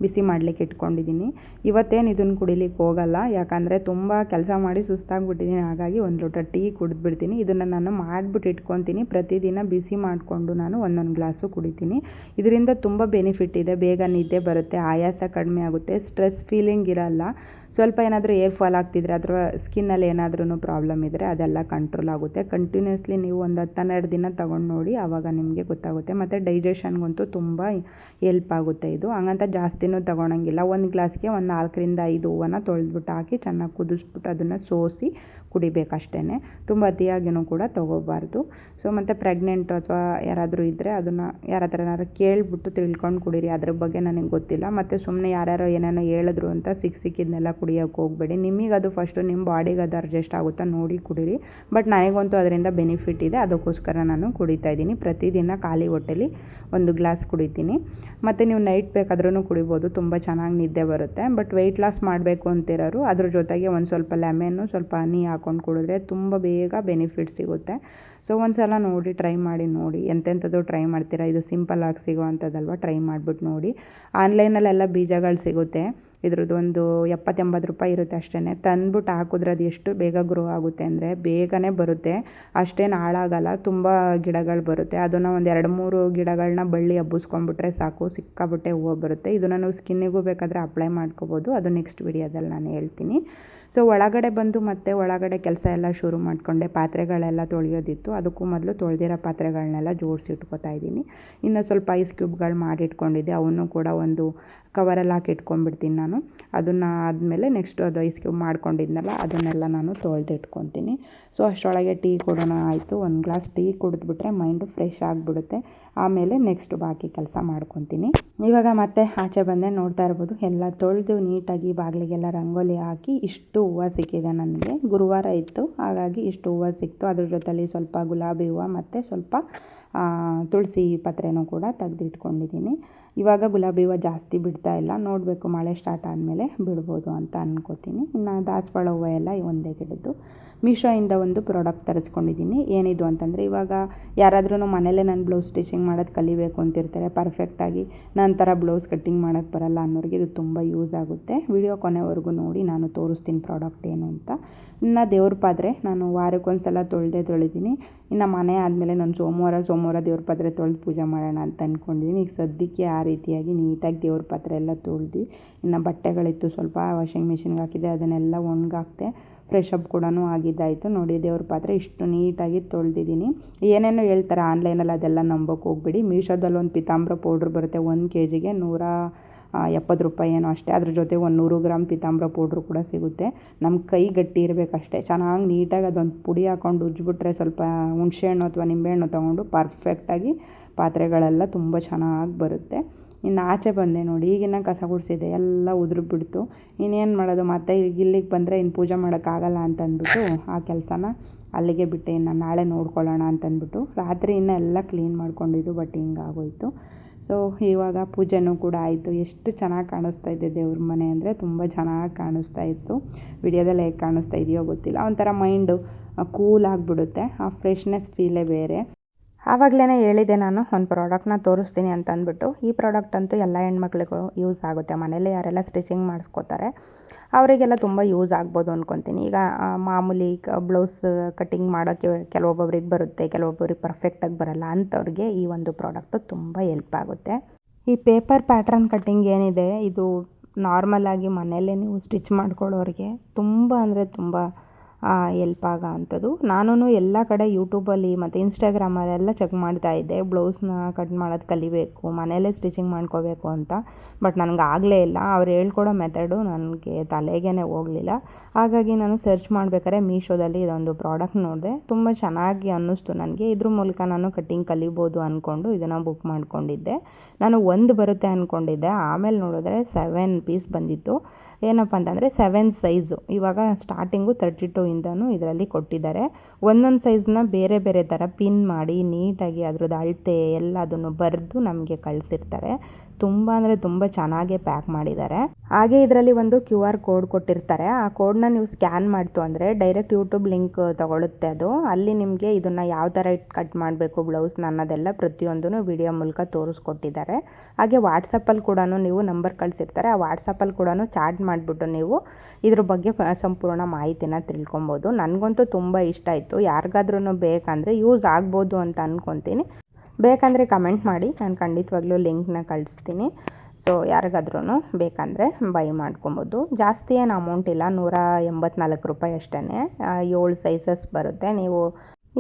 A: ಬಿಸಿ ಮಾಡಲಿಕ್ಕೆ ಇಟ್ಕೊಂಡಿದ್ದೀನಿ. ಇವತ್ತೇನು ಇದನ್ನು ಕುಡಿಲಿಕ್ಕೆ ಹೋಗಲ್ಲ, ಯಾಕಂದರೆ ತುಂಬ ಕೆಲಸ ಮಾಡಿ ಸುಸ್ತಾಗ್ಬಿಟ್ಟಿದ್ದೀನಿ, ಹಾಗಾಗಿ 1 ಲೋಟ ಟೀ ಕುಡಿದ್ಬಿಡ್ತೀನಿ. ಇದನ್ನು ನಾನು ಮಾಡಿಬಿಟ್ಟು ಇಟ್ಕೊತೀನಿ, ಪ್ರತಿದಿನ ಬಿಸಿ ಮಾಡಿಕೊಂಡು ನಾನು ಒಂದೊಂದು ಗ್ಲಾಸು ಕುಡಿತೀನಿ. ಇದರಿಂದ ತುಂಬ ಬೆನಿಫಿಟ್ ಇದೆ, ಬೇಗ ನಿದ್ದೆ ಬರುತ್ತೆ, ಆಯಾಸ ಕಡಿಮೆ ಆಗುತ್ತೆ, ಸ್ಟ್ರೆಸ್ ಫೀಲಿಂಗ್ ಇರಲ್ಲ. ಸ್ವಲ್ಪ ಏನಾದರೂ ಏರ್ ಫಾಲ್ ಆಗ್ತಿದ್ರೆ ಅಥವಾ ಸ್ಕಿನ್ನಲ್ಲಿ ಏನಾದ್ರೂ ಪ್ರಾಬ್ಲಮ್ ಇದ್ದರೆ ಅದೆಲ್ಲ ಕಂಟ್ರೋಲ್ ಆಗುತ್ತೆ. ಕಂಟಿನ್ಯೂಸ್ಲಿ ನೀವು ಒಂದು 10-12 ದಿನ ತೊಗೊಂಡು ನೋಡಿ, ಆವಾಗ ನಿಮಗೆ ಗೊತ್ತಾಗುತ್ತೆ. ಮತ್ತು ಡೈಜೆಷನ್ಗಂತೂ ತುಂಬ ಹೆಲ್ಪ್ ಆಗುತ್ತೆ ಇದು. ಹಂಗಂತ ಜಾಸ್ತಿನೂ ತೊಗೊಳಂಗಿಲ್ಲ. ಒಂದು ಗ್ಲಾಸ್ಗೆ ಒಂದು 4-5 ಹೂವನ್ನು ತೊಳೆದ್ಬಿಟ್ಟು ಹಾಕಿ ಚೆನ್ನಾಗಿ ಕುದಿಸ್ಬಿಟ್ಟು ಅದನ್ನು ಸೋಸಿ ಕುಡಿಬೇಕಷ್ಟೇ. ತುಂಬ ಅತಿಯಾಗಿಯೂ ಕೂಡ ತೊಗೋಬಾರ್ದು. ಸೊ ಮತ್ತು ಪ್ರೆಗ್ನೆಂಟು ಅಥವಾ ಯಾರಾದರೂ ಇದ್ದರೆ ಅದನ್ನು ಯಾರ ಹತ್ರ ಏನಾದ್ರು ಕೇಳಿಬಿಟ್ಟು ತಿಳ್ಕೊಂಡು ಕುಡೀರಿ. ಅದ್ರ ಬಗ್ಗೆ ನನಗೆ ಗೊತ್ತಿಲ್ಲ. ಮತ್ತು ಸುಮ್ಮನೆ ಯಾರ್ಯಾರೋ ಏನೇನೋ ಹೇಳಿದ್ರು ಅಂತ ಸಿಕ್ಕಿದ್ದನ್ನೆಲ್ಲ ಕುಡಿಯೋಕ್ಕೆ ಹೋಗಬೇಡಿ. ನಿಮಗೆ ಅದು ಫಸ್ಟು ನಿಮ್ಮ ಬಾಡಿಗೆ ಅದು ಅಡ್ಜಸ್ಟ್ ಆಗುತ್ತಾ ನೋಡಿ ಕುಡೀರಿ. ಬಟ್ ನನಗಂತೂ ಅದರಿಂದ ಬೆನಿಫಿಟ್ ಇದೆ, ಅದಕ್ಕೋಸ್ಕರ ನಾನು ಕುಡಿತಾ ಇದ್ದೀನಿ. ಪ್ರತಿದಿನ ಖಾಲಿ ಹೊಟ್ಟೆಲಿ 1 ಗ್ಲಾಸ್ ಕುಡಿತೀನಿ. ಮತ್ತು ನೀವು ನೈಟ್ ಬೇಕಾದ್ರೂ ಕುಡಿಬೋದು, ತುಂಬ ಚೆನ್ನಾಗಿ ನಿದ್ದೆ ಬರುತ್ತೆ. ಬಟ್ ವೆಯ್ಟ್ ಲಾಸ್ ಮಾಡಬೇಕು ಅಂತಿರೋರು ಅದ್ರ ಜೊತೆಗೆ ಒಂದು ಸ್ವಲ್ಪ ಲೆಮನ್ನು, ಸ್ವಲ್ಪ ಹನಿ ಹಾಕ್ಕೊಂಡು ಕುಡಿದ್ರೆ ತುಂಬ ಬೇಗ ಬೆನಿಫಿಟ್ ಸಿಗುತ್ತೆ. ಸೊ ಒಂದು ಸಲ ನೋಡಿ, ಟ್ರೈ ಮಾಡಿ ನೋಡಿ. ಎಂತೆಂಥದ್ದು ಟ್ರೈ ಮಾಡ್ತೀರಾ, ಇದು ಸಿಂಪಲ್ಲಾಗಿ ಸಿಗೋ ಅಂಥದ್ದಲ್ವ, ಟ್ರೈ ಮಾಡಿಬಿಟ್ಟು ನೋಡಿ. ಆನ್ಲೈನಲ್ಲೆಲ್ಲ ಬೀಜಗಳು ಸಿಗುತ್ತೆ, ಇದ್ರದ್ದು ಒಂದು 70-80 ರೂಪಾಯಿ ಇರುತ್ತೆ ಅಷ್ಟೇ. ತಂದ್ಬಿಟ್ಟು ಹಾಕಿದ್ರೆ ಅದು ಎಷ್ಟು ಬೇಗ ಗ್ರೋ ಆಗುತ್ತೆ ಅಂದರೆ ಬೇಗನೆ ಬರುತ್ತೆ, ಅಷ್ಟೇನು ಹಾಳಾಗಲ್ಲ, ತುಂಬ ಗಿಡಗಳು ಬರುತ್ತೆ. ಅದನ್ನು ಒಂದು 2-3 ಗಿಡಗಳನ್ನ ಬಳ್ಳಿ ಹಬ್ಬಿಸ್ಕೊಂಡ್ಬಿಟ್ರೆ ಸಾಕು, ಸಿಕ್ಕಾಬಿಟ್ಟೆ ಹೂವು ಬರುತ್ತೆ. ಇದನ್ನು ನಾವು ಸ್ಕಿನ್ನಿಗೂ ಬೇಕಾದರೆ ಅಪ್ಲೈ ಮಾಡ್ಕೋಬೋದು, ಅದು ನೆಕ್ಸ್ಟ್ ವಿಡಿಯೋದಲ್ಲಿ ನಾನು ಹೇಳ್ತೀನಿ. ಸೊ ಒಳಗಡೆ ಬಂದು ಮತ್ತೆ ಒಳಗಡೆ ಕೆಲಸ ಎಲ್ಲ ಶುರು ಮಾಡಿಕೊಂಡೆ. ಪಾತ್ರೆಗಳೆಲ್ಲ ತೊಳೆಯೋದಿತ್ತು, ಅದಕ್ಕೂ ಮೊದಲು ತೊಳೆದಿರೋ ಪಾತ್ರೆಗಳನ್ನೆಲ್ಲ ಜೋಡಿಸಿ ಇಟ್ಕೊತಾ ಇದ್ದೀನಿ. ಇನ್ನು ಸ್ವಲ್ಪ ಐಸ್ ಕ್ಯೂಬ್ಗಳು ಮಾಡಿಟ್ಕೊಂಡಿದ್ದೆ, ಅವನ್ನು ಕೂಡ ಒಂದು ಕವರಲ್ಲಿ ಹಾಕಿ ಇಟ್ಕೊಂಡ್ಬಿಡ್ತೀನಿ ನಾನು. ಅದನ್ನು ಆದಮೇಲೆ ನೆಕ್ಸ್ಟು ಅದು ಐಸ್ ಕ್ಯೂಬ್ ಮಾಡ್ಕೊಂಡಿದ್ನಲ್ಲ ಅದನ್ನೆಲ್ಲ ನಾನು ತೊಳೆದು ಇಟ್ಕೊತೀನಿ. ಸೊ ಅಷ್ಟರೊಳಗೆ ಟೀ ಕೊಡೋಣ ಆಯಿತು. 1 ಗ್ಲಾಸ್ ಟೀ ಕುಡಿದ್ಬಿಟ್ರೆ ಮೈಂಡು ಫ್ರೆಶ್ ಆಗಿಬಿಡುತ್ತೆ. ಆಮೇಲೆ ನೆಕ್ಸ್ಟ್ ಬಾಕಿ ಕೆಲಸ ಮಾಡ್ಕೊತೀನಿ. ಇವಾಗ ಮತ್ತೆ ಆಚೆ ಬಂದೆ, ನೋಡ್ತಾ ಇರ್ಬೋದು ಎಲ್ಲ ತೊಳೆದು ನೀಟಾಗಿ ಬಾಗಿಲಿಗೆಲ್ಲ ರಂಗೋಲಿ ಹಾಕಿ ಇಷ್ಟು ಹೂವು ಸಿಕ್ಕಿದೆ ನನಗೆ. ಗುರುವಾರ ಇತ್ತು, ಹಾಗಾಗಿ ಇಷ್ಟು ಹೂವು ಸಿಕ್ತು. ಅದ್ರ ಜೊತೆಲಿ ಸ್ವಲ್ಪ ಗುಲಾಬಿ ಹೂವು ಮತ್ತು ಸ್ವಲ್ಪ ತುಳಸಿ ಪತ್ರೆನೂ ಕೂಡ ತೆಗೆದಿಟ್ಕೊಂಡಿದ್ದೀನಿ. ಇವಾಗ ಗುಲಾಬಿ ಹೂವು ಜಾಸ್ತಿ ಬಿಡ್ತಾ ಇಲ್ಲ, ನೋಡಬೇಕು ಮಳೆ ಸ್ಟಾರ್ಟ್ ಆದಮೇಲೆ ಬಿಡ್ಬೋದು ಅಂತ ಅಂದ್ಕೋತೀನಿ. ಇನ್ನು ದಾಸವಾಳ ಹೂವು ಎಲ್ಲ ಒಂದೇ ಗಿಡದ್ದು. ಮೀಶೋಯಿಂದ ಒಂದು ಪ್ರಾಡಕ್ಟ್ ತರಿಸ್ಕೊಂಡಿದ್ದೀನಿ. ಏನಿದು ಅಂತಂದರೆ, ಇವಾಗ ಯಾರಾದ್ರೂ ಮನೇಲೇ ನಾನು ಬ್ಲೌಸ್ ಸ್ಟಿಚಿಂಗ್ ಮಾಡೋದು ಕಲಿಬೇಕು ಅಂತಿರ್ತಾರೆ, ಪರ್ಫೆಕ್ಟಾಗಿ ನನ್ನ ಥರ ಬ್ಲೌಸ್ ಕಟ್ಟಿಂಗ್ ಮಾಡೋಕ್ಕೆ ಬರಲ್ಲ ಅನ್ನೋರಿಗೆ ಇದು ತುಂಬ ಯೂಸ್ ಆಗುತ್ತೆ. ವಿಡಿಯೋ ಕೊನೆವರೆಗೂ ನೋಡಿ, ನಾನು ತೋರಿಸ್ತೀನಿ ಪ್ರಾಡಕ್ಟ್ ಏನು ಅಂತ. ಇನ್ನು ದೇವ್ರ ಪಾತ್ರೆ ನಾನು ವಾರಕ್ಕೊಂದು ಸಲ ತೊಳಿತೀನಿ. ಇನ್ನು ಮನೆ ಆದಮೇಲೆ ನಾನು ಸೋಮವಾರ ದೇವ್ರ ಪಾತ್ರೆ ತೊಳೆದು ಪೂಜೆ ಮಾಡೋಣ ಅಂತ ಅಂದ್ಕೊಂಡಿದ್ದೀನಿ. ಈಗ ಸದ್ಯಕ್ಕೆ ಆ ರೀತಿಯಾಗಿ ನೀಟಾಗಿ ದೇವ್ರ ಪಾತ್ರೆ ಎಲ್ಲ ತೊಳೆದು, ಇನ್ನು ಬಟ್ಟೆಗಳಿತ್ತು ಸ್ವಲ್ಪ ವಾಷಿಂಗ್ ಮಿಷಿನ್ಗೆ ಹಾಕಿದ್ದೆ, ಅದನ್ನೆಲ್ಲ ಒಣಗಾಕ್ತೆ. ಫ್ರೆಶ್ ಅಪ್ ಕೂಡ ಆಗಿದ್ದಾಯಿತು. ನೋಡಿ ದೇವ್ರ ಪಾತ್ರೆ ಇಷ್ಟು ನೀಟಾಗಿ ತೊಳೆದಿದ್ದೀನಿ. ಏನೇನೋ ಹೇಳ್ತಾರೆ ಆನ್ಲೈನಲ್ಲಿ, ಅದೆಲ್ಲ ನಂಬೋಕೆ ಹೋಗ್ಬಿಡಿ. ಮೀಶೋದಲ್ಲಿ ಒಂದು ಪಿತಾಂಬರ ಪೌಡ್ರ್ ಬರುತ್ತೆ, 1 kgಗೆ 170 ರೂಪಾಯಿ ಏನೋ ಅಷ್ಟೇ. ಅದ್ರ ಜೊತೆ ಒಂದು 100 ಗ್ರಾಮ್ ಪಿತಾಂಬರ ಪೌಡ್ರು ಕೂಡ ಸಿಗುತ್ತೆ. ನಮ್ಮ ಕೈ ಗಟ್ಟಿ ಇರಬೇಕಷ್ಟೇ, ಚೆನ್ನಾಗಿ ನೀಟಾಗಿ ಅದೊಂದು ಪುಡಿ ಹಾಕ್ಕೊಂಡು ಉಜ್ಜಿಬಿಟ್ರೆ, ಸ್ವಲ್ಪ ಹುಣಸೆಹಣ್ಣು ಅಥವಾ ನಿಂಬೆಹಣ್ಣು ತೊಗೊಂಡು ಪರ್ಫೆಕ್ಟಾಗಿ ಪಾತ್ರೆಗಳೆಲ್ಲ ತುಂಬ ಚೆನ್ನಾಗಿ ಬರುತ್ತೆ. ಇನ್ನು ಆಚೆ ಬಂದೆ ನೋಡಿ, ಈಗಿನ ಕಸ ಗುಡಿಸಿದೆ ಎಲ್ಲ ಉದುರಿಬಿಡ್ತು. ಇನ್ನೇನು ಮಾಡೋದು, ಮತ್ತೆ ಇಲ್ಲಿಗೆ ಬಂದರೆ ಇನ್ನು ಪೂಜೆ ಮಾಡೋಕ್ಕಾಗಲ್ಲ ಅಂತಂದ್ಬಿಟ್ಟು ಆ ಕೆಲಸನ ಅಲ್ಲಿಗೆ ಬಿಟ್ಟೆ. ಇನ್ನು ನಾಳೆ ನೋಡ್ಕೊಳ್ಳೋಣ ಅಂತಂದ್ಬಿಟ್ಟು ರಾತ್ರಿ ಎಲ್ಲ ಕ್ಲೀನ್ ಮಾಡ್ಕೊಂಡಿದ್ದು, ಬಟ್ ಹಿಂಗಾಗೋಯ್ತು. ಸೊ ಇವಾಗ ಪೂಜೆನೂ ಕೂಡ ಆಯಿತು. ಎಷ್ಟು ಚೆನ್ನಾಗಿ ಕಾಣಿಸ್ತಾ ಇದೆ ದೇವ್ರ ಮನೆ ಅಂದರೆ ತುಂಬ ಚೆನ್ನಾಗಿ ಕಾಣಿಸ್ತಾ ಇತ್ತು. ವಿಡಿಯೋದಲ್ಲಿ ಹೇಗೆ ಕಾಣಿಸ್ತಾ ಇದೆಯೋ ಗೊತ್ತಿಲ್ಲ, ಒಂಥರ ಮೈಂಡು ಕೂಲ್ ಆಗಿಬಿಡುತ್ತೆ. ಆ ಫ್ರೆಶ್ನೆಸ್ ಫೀಲೇ ಬೇರೆ. ಆವಾಗಲೇ ಹೇಳಿದೆ ನಾನು ಒಂದು ಪ್ರಾಡಕ್ಟ್ನ ತೋರಿಸ್ತೀನಿ ಅಂತ ಅಂದ್ಬಿಟ್ಟು. ಈ ಪ್ರಾಡಕ್ಟ್ ಅಂತೂ ಎಲ್ಲ ಹೆಣ್ಮಕ್ಳಿಗೂ ಯೂಸ್ ಆಗುತ್ತೆ. ಮನೇಲಿ ಯಾರೆಲ್ಲ ಸ್ಟಿಚಿಂಗ್ ಮಾಡಿಸ್ಕೋತಾರೆ ಅವರಿಗೆಲ್ಲ ತುಂಬ ಯೂಸ್ ಆಗ್ಬೋದು ಅಂದ್ಕೊತೀನಿ. ಈಗ ಮಾಮೂಲಿ ಬ್ಲೌಸ್ ಕಟ್ಟಿಂಗ್ ಮಾಡೋಕ್ಕೆ ಕೆಲವೊಬ್ಬೊಬ್ರಿಗೆ ಬರುತ್ತೆ, ಕೆಲವೊಬ್ಬರಿಗೆ ಪರ್ಫೆಕ್ಟಾಗಿ ಬರಲ್ಲ. ಅಂಥವ್ರಿಗೆ ಈ ಒಂದು ಪ್ರಾಡಕ್ಟು ತುಂಬ ಹೆಲ್ಪ್ ಆಗುತ್ತೆ. ಈ ಪೇಪರ್ ಪ್ಯಾಟ್ರನ್ ಕಟ್ಟಿಂಗ್ ಏನಿದೆ ಇದು ನಾರ್ಮಲಾಗಿ ಮನೆಯಲ್ಲೇ ನೀವು ಸ್ಟಿಚ್ ಮಾಡ್ಕೊಳ್ಳೋರಿಗೆ ತುಂಬ ಅಂದರೆ ತುಂಬ ಹೆಲ್ಪ್ ಆಗೋ ಅಂಥದ್ದು. ನಾನು ಎಲ್ಲ ಕಡೆ ಯೂಟ್ಯೂಬಲ್ಲಿ ಮತ್ತು ಇನ್ಸ್ಟಾಗ್ರಾಮಲ್ಲೆಲ್ಲ ಚೆಕ್ ಮಾಡ್ತಾ ಇದ್ದೆ, ಬ್ಲೌಸ್ನ ಕಟ್ ಮಾಡೋದು ಕಲಿಬೇಕು, ಮನೆಯಲ್ಲೇ ಸ್ಟಿಚಿಂಗ್ ಮಾಡ್ಕೋಬೇಕು ಅಂತ. ಬಟ್ ನನಗೆ ಆಗಲೇ ಇಲ್ಲ. ಅವ್ರು ಹೇಳ್ಕೊಡೋ ಮೆಥಡು ನನಗೆ ತಲೆಗೇ ಹೋಗಲಿಲ್ಲ. ಹಾಗಾಗಿ ನಾನು ಸರ್ಚ್ ಮಾಡ್ಬೇಕಾದ್ರೆ ಮೀಶೋದಲ್ಲಿ ಇದೊಂದು ಪ್ರಾಡಕ್ಟ್ ನೋಡಿದೆ. ತುಂಬ ಚೆನ್ನಾಗಿ ಅನ್ನಿಸ್ತು ನನಗೆ. ಇದ್ರ ಮೂಲಕ ನಾನು ಕಟ್ಟಿಂಗ್ ಕಲಿಬೋದು ಅಂದ್ಕೊಂಡು ಇದನ್ನು ಬುಕ್ ಮಾಡ್ಕೊಂಡಿದ್ದೆ. ನಾನು 1 ಬರುತ್ತೆ ಅಂದ್ಕೊಂಡಿದ್ದೆ. ಆಮೇಲೆ ನೋಡಿದ್ರೆ 7 ಪೀಸ್ ಬಂದಿತ್ತು. ಏನಪ್ಪ ಅಂತಂದರೆ 7 ಸೈಜು. ಇವಾಗ ಸ್ಟಾರ್ಟಿಂಗು 32 ಇಂದನೂ ಇದರಲ್ಲಿ ಕೊಟ್ಟಿದ್ದಾರೆ. ಒಂದೊಂದು ಸೈಜ್ನ ಬೇರೆ ಬೇರೆ ಥರ ಪಿನ್ ಮಾಡಿ ನೀಟಾಗಿ ಅದ್ರದ್ದು ಅಳತೆ ಎಲ್ಲದನ್ನು ಬರೆದು ನಮಗೆ ಕಳಿಸಿರ್ತಾರೆ. ತುಂಬ ಅಂದರೆ ತುಂಬ ಚೆನ್ನಾಗೇ ಪ್ಯಾಕ್ ಮಾಡಿದ್ದಾರೆ. ಹಾಗೆ ಇದರಲ್ಲಿ ಒಂದು QR ಕೋಡ್ ಕೊಟ್ಟಿರ್ತಾರೆ. ಆ ಕೋಡ್ನ ನೀವು ಸ್ಕ್ಯಾನ್ ಮಾಡ್ತು ಅಂದರೆ ಡೈರೆಕ್ಟ್ ಯೂಟ್ಯೂಬ್ ಲಿಂಕ್ ತಗೊಳುತ್ತೆ ಅದು. ಅಲ್ಲಿ ನಿಮಗೆ ಇದನ್ನು ಯಾವ ಥರ ಕಟ್ ಮಾಡಬೇಕು ಬ್ಲೌಸ್ನ ಅನ್ನೋದೆಲ್ಲ ಪ್ರತಿಯೊಂದೂ ವಿಡಿಯೋ ಮೂಲಕ ತೋರಿಸ್ಕೊಟ್ಟಿದ್ದಾರೆ. ಹಾಗೆ ವಾಟ್ಸಪ್ಪಲ್ಲಿ ಕೂಡ ನೀವು ನಂಬರ್ ಕಳಿಸಿರ್ತಾರೆ. ಆ ವಾಟ್ಸಪ್ಪಲ್ಲಿ ಕೂಡ ಚಾಟ್ ಮಾಡಿಬಿಟ್ಟು ನೀವು ಇದ್ರ ಬಗ್ಗೆ ಸಂಪೂರ್ಣ ಮಾಹಿತಿನ ತಿಳ್ಕೊಬೋದು. ನನಗಂತೂ ತುಂಬ ಇಷ್ಟ ಆಯಿತು. ಯಾರಿಗಾದ್ರೂ ಬೇಕಂದರೆ ಯೂಸ್ ಆಗ್ಬೋದು ಅಂತ ಅಂದ್ಕೊತೀನಿ. ಬೇಕಂದರೆ ಕಮೆಂಟ್ ಮಾಡಿ, ನಾನು ಖಂಡಿತವಾಗ್ಲೂ ಲಿಂಕ್ನ ಕಳಿಸ್ತೀನಿ. ಸೊ ಯಾರಿಗಾದ್ರೂ ಬೇಕಂದರೆ ಬೈ ಮಾಡ್ಕೊಬೋದು. ಜಾಸ್ತಿ ಏನು ಅಮೌಂಟ್ ಇಲ್ಲ, 184 ರೂಪಾಯಿ ಅಷ್ಟೇ. 7 ಸೈಜಸ್ ಬರುತ್ತೆ. ನೀವು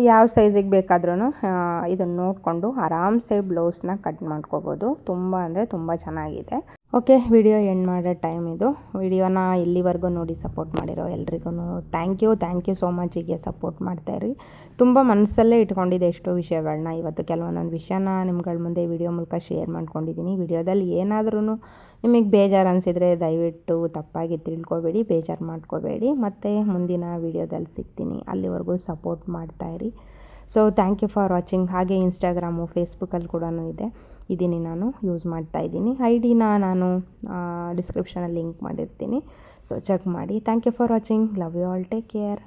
A: ಯಾವ ಸೈಜಿಗೆ ಬೇಕಾದ್ರೂ ಇದನ್ನು ನೋಡಿಕೊಂಡು ಆರಾಮ್ಸೆ ಬ್ಲೌಸ್ನ ಕಟ್ ಮಾಡ್ಕೋಬೋದು. ತುಂಬ ಅಂದರೆ ತುಂಬ ಚೆನ್ನಾಗಿದೆ. ಓಕೆ, ವಿಡಿಯೋ ಎಂಡ್ ಮಾಡೋ ಟೈಮ್ ಇದು. ವಿಡಿಯೋನ ಇಲ್ಲಿವರೆಗೂ ನೋಡಿ ಸಪೋರ್ಟ್ ಮಾಡಿರೋ ಎಲ್ರಿಗೂ ಥ್ಯಾಂಕ್ ಯು ಸೋ ಮಚ್. ಹೀಗೆ ಸಪೋರ್ಟ್ ಮಾಡ್ತಾಯಿರಿ. ತುಂಬ ಮನಸ್ಸಲ್ಲೇ ಇಟ್ಕೊಂಡಿದ್ದೆ ಎಷ್ಟೋ ವಿಷಯಗಳನ್ನ. ಇವತ್ತು ಕೆಲವೊಂದೊಂದು ವಿಷಯನ ನಿಮ್ಗಳ ಮುಂದೆ ವಿಡಿಯೋ ಮೂಲಕ ಶೇರ್ ಮಾಡ್ಕೊಂಡಿದ್ದೀನಿ. ವಿಡಿಯೋದಲ್ಲಿ ಏನಾದ್ರೂ ನಿಮಗೆ ಬೇಜಾರು ಅನಿಸಿದರೆ ದಯವಿಟ್ಟು ತಪ್ಪಾಗಿ ತಿಳ್ಕೊಬೇಡಿ, ಬೇಜಾರು ಮಾಡ್ಕೋಬೇಡಿ. ಮತ್ತು ಮುಂದಿನ ವಿಡಿಯೋದಲ್ಲಿ ಸಿಗ್ತೀನಿ. ಅಲ್ಲಿವರೆಗೂ ಸಪೋರ್ಟ್ ಮಾಡ್ತಾಯಿರಿ. So thank you for watching. ಹಾಗೆ ಇನ್ಸ್ಟಾಗ್ರಾಮು ಫೇಸ್ಬುಕ್ಕಲ್ಲಿ ಕೂಡ ಇದ್ದೀನಿ, ನಾನು ಯೂಸ್ ಮಾಡ್ತಾಯಿದ್ದೀನಿ. ID ನಾನು ಡಿಸ್ಕ್ರಿಪ್ಷನಲ್ಲಿ ಲಿಂಕ್ ಮಾಡಿರ್ತೀನಿ. ಸೊ ಚೆಕ್ ಮಾಡಿ. Thank you for watching. Love you all. Take care.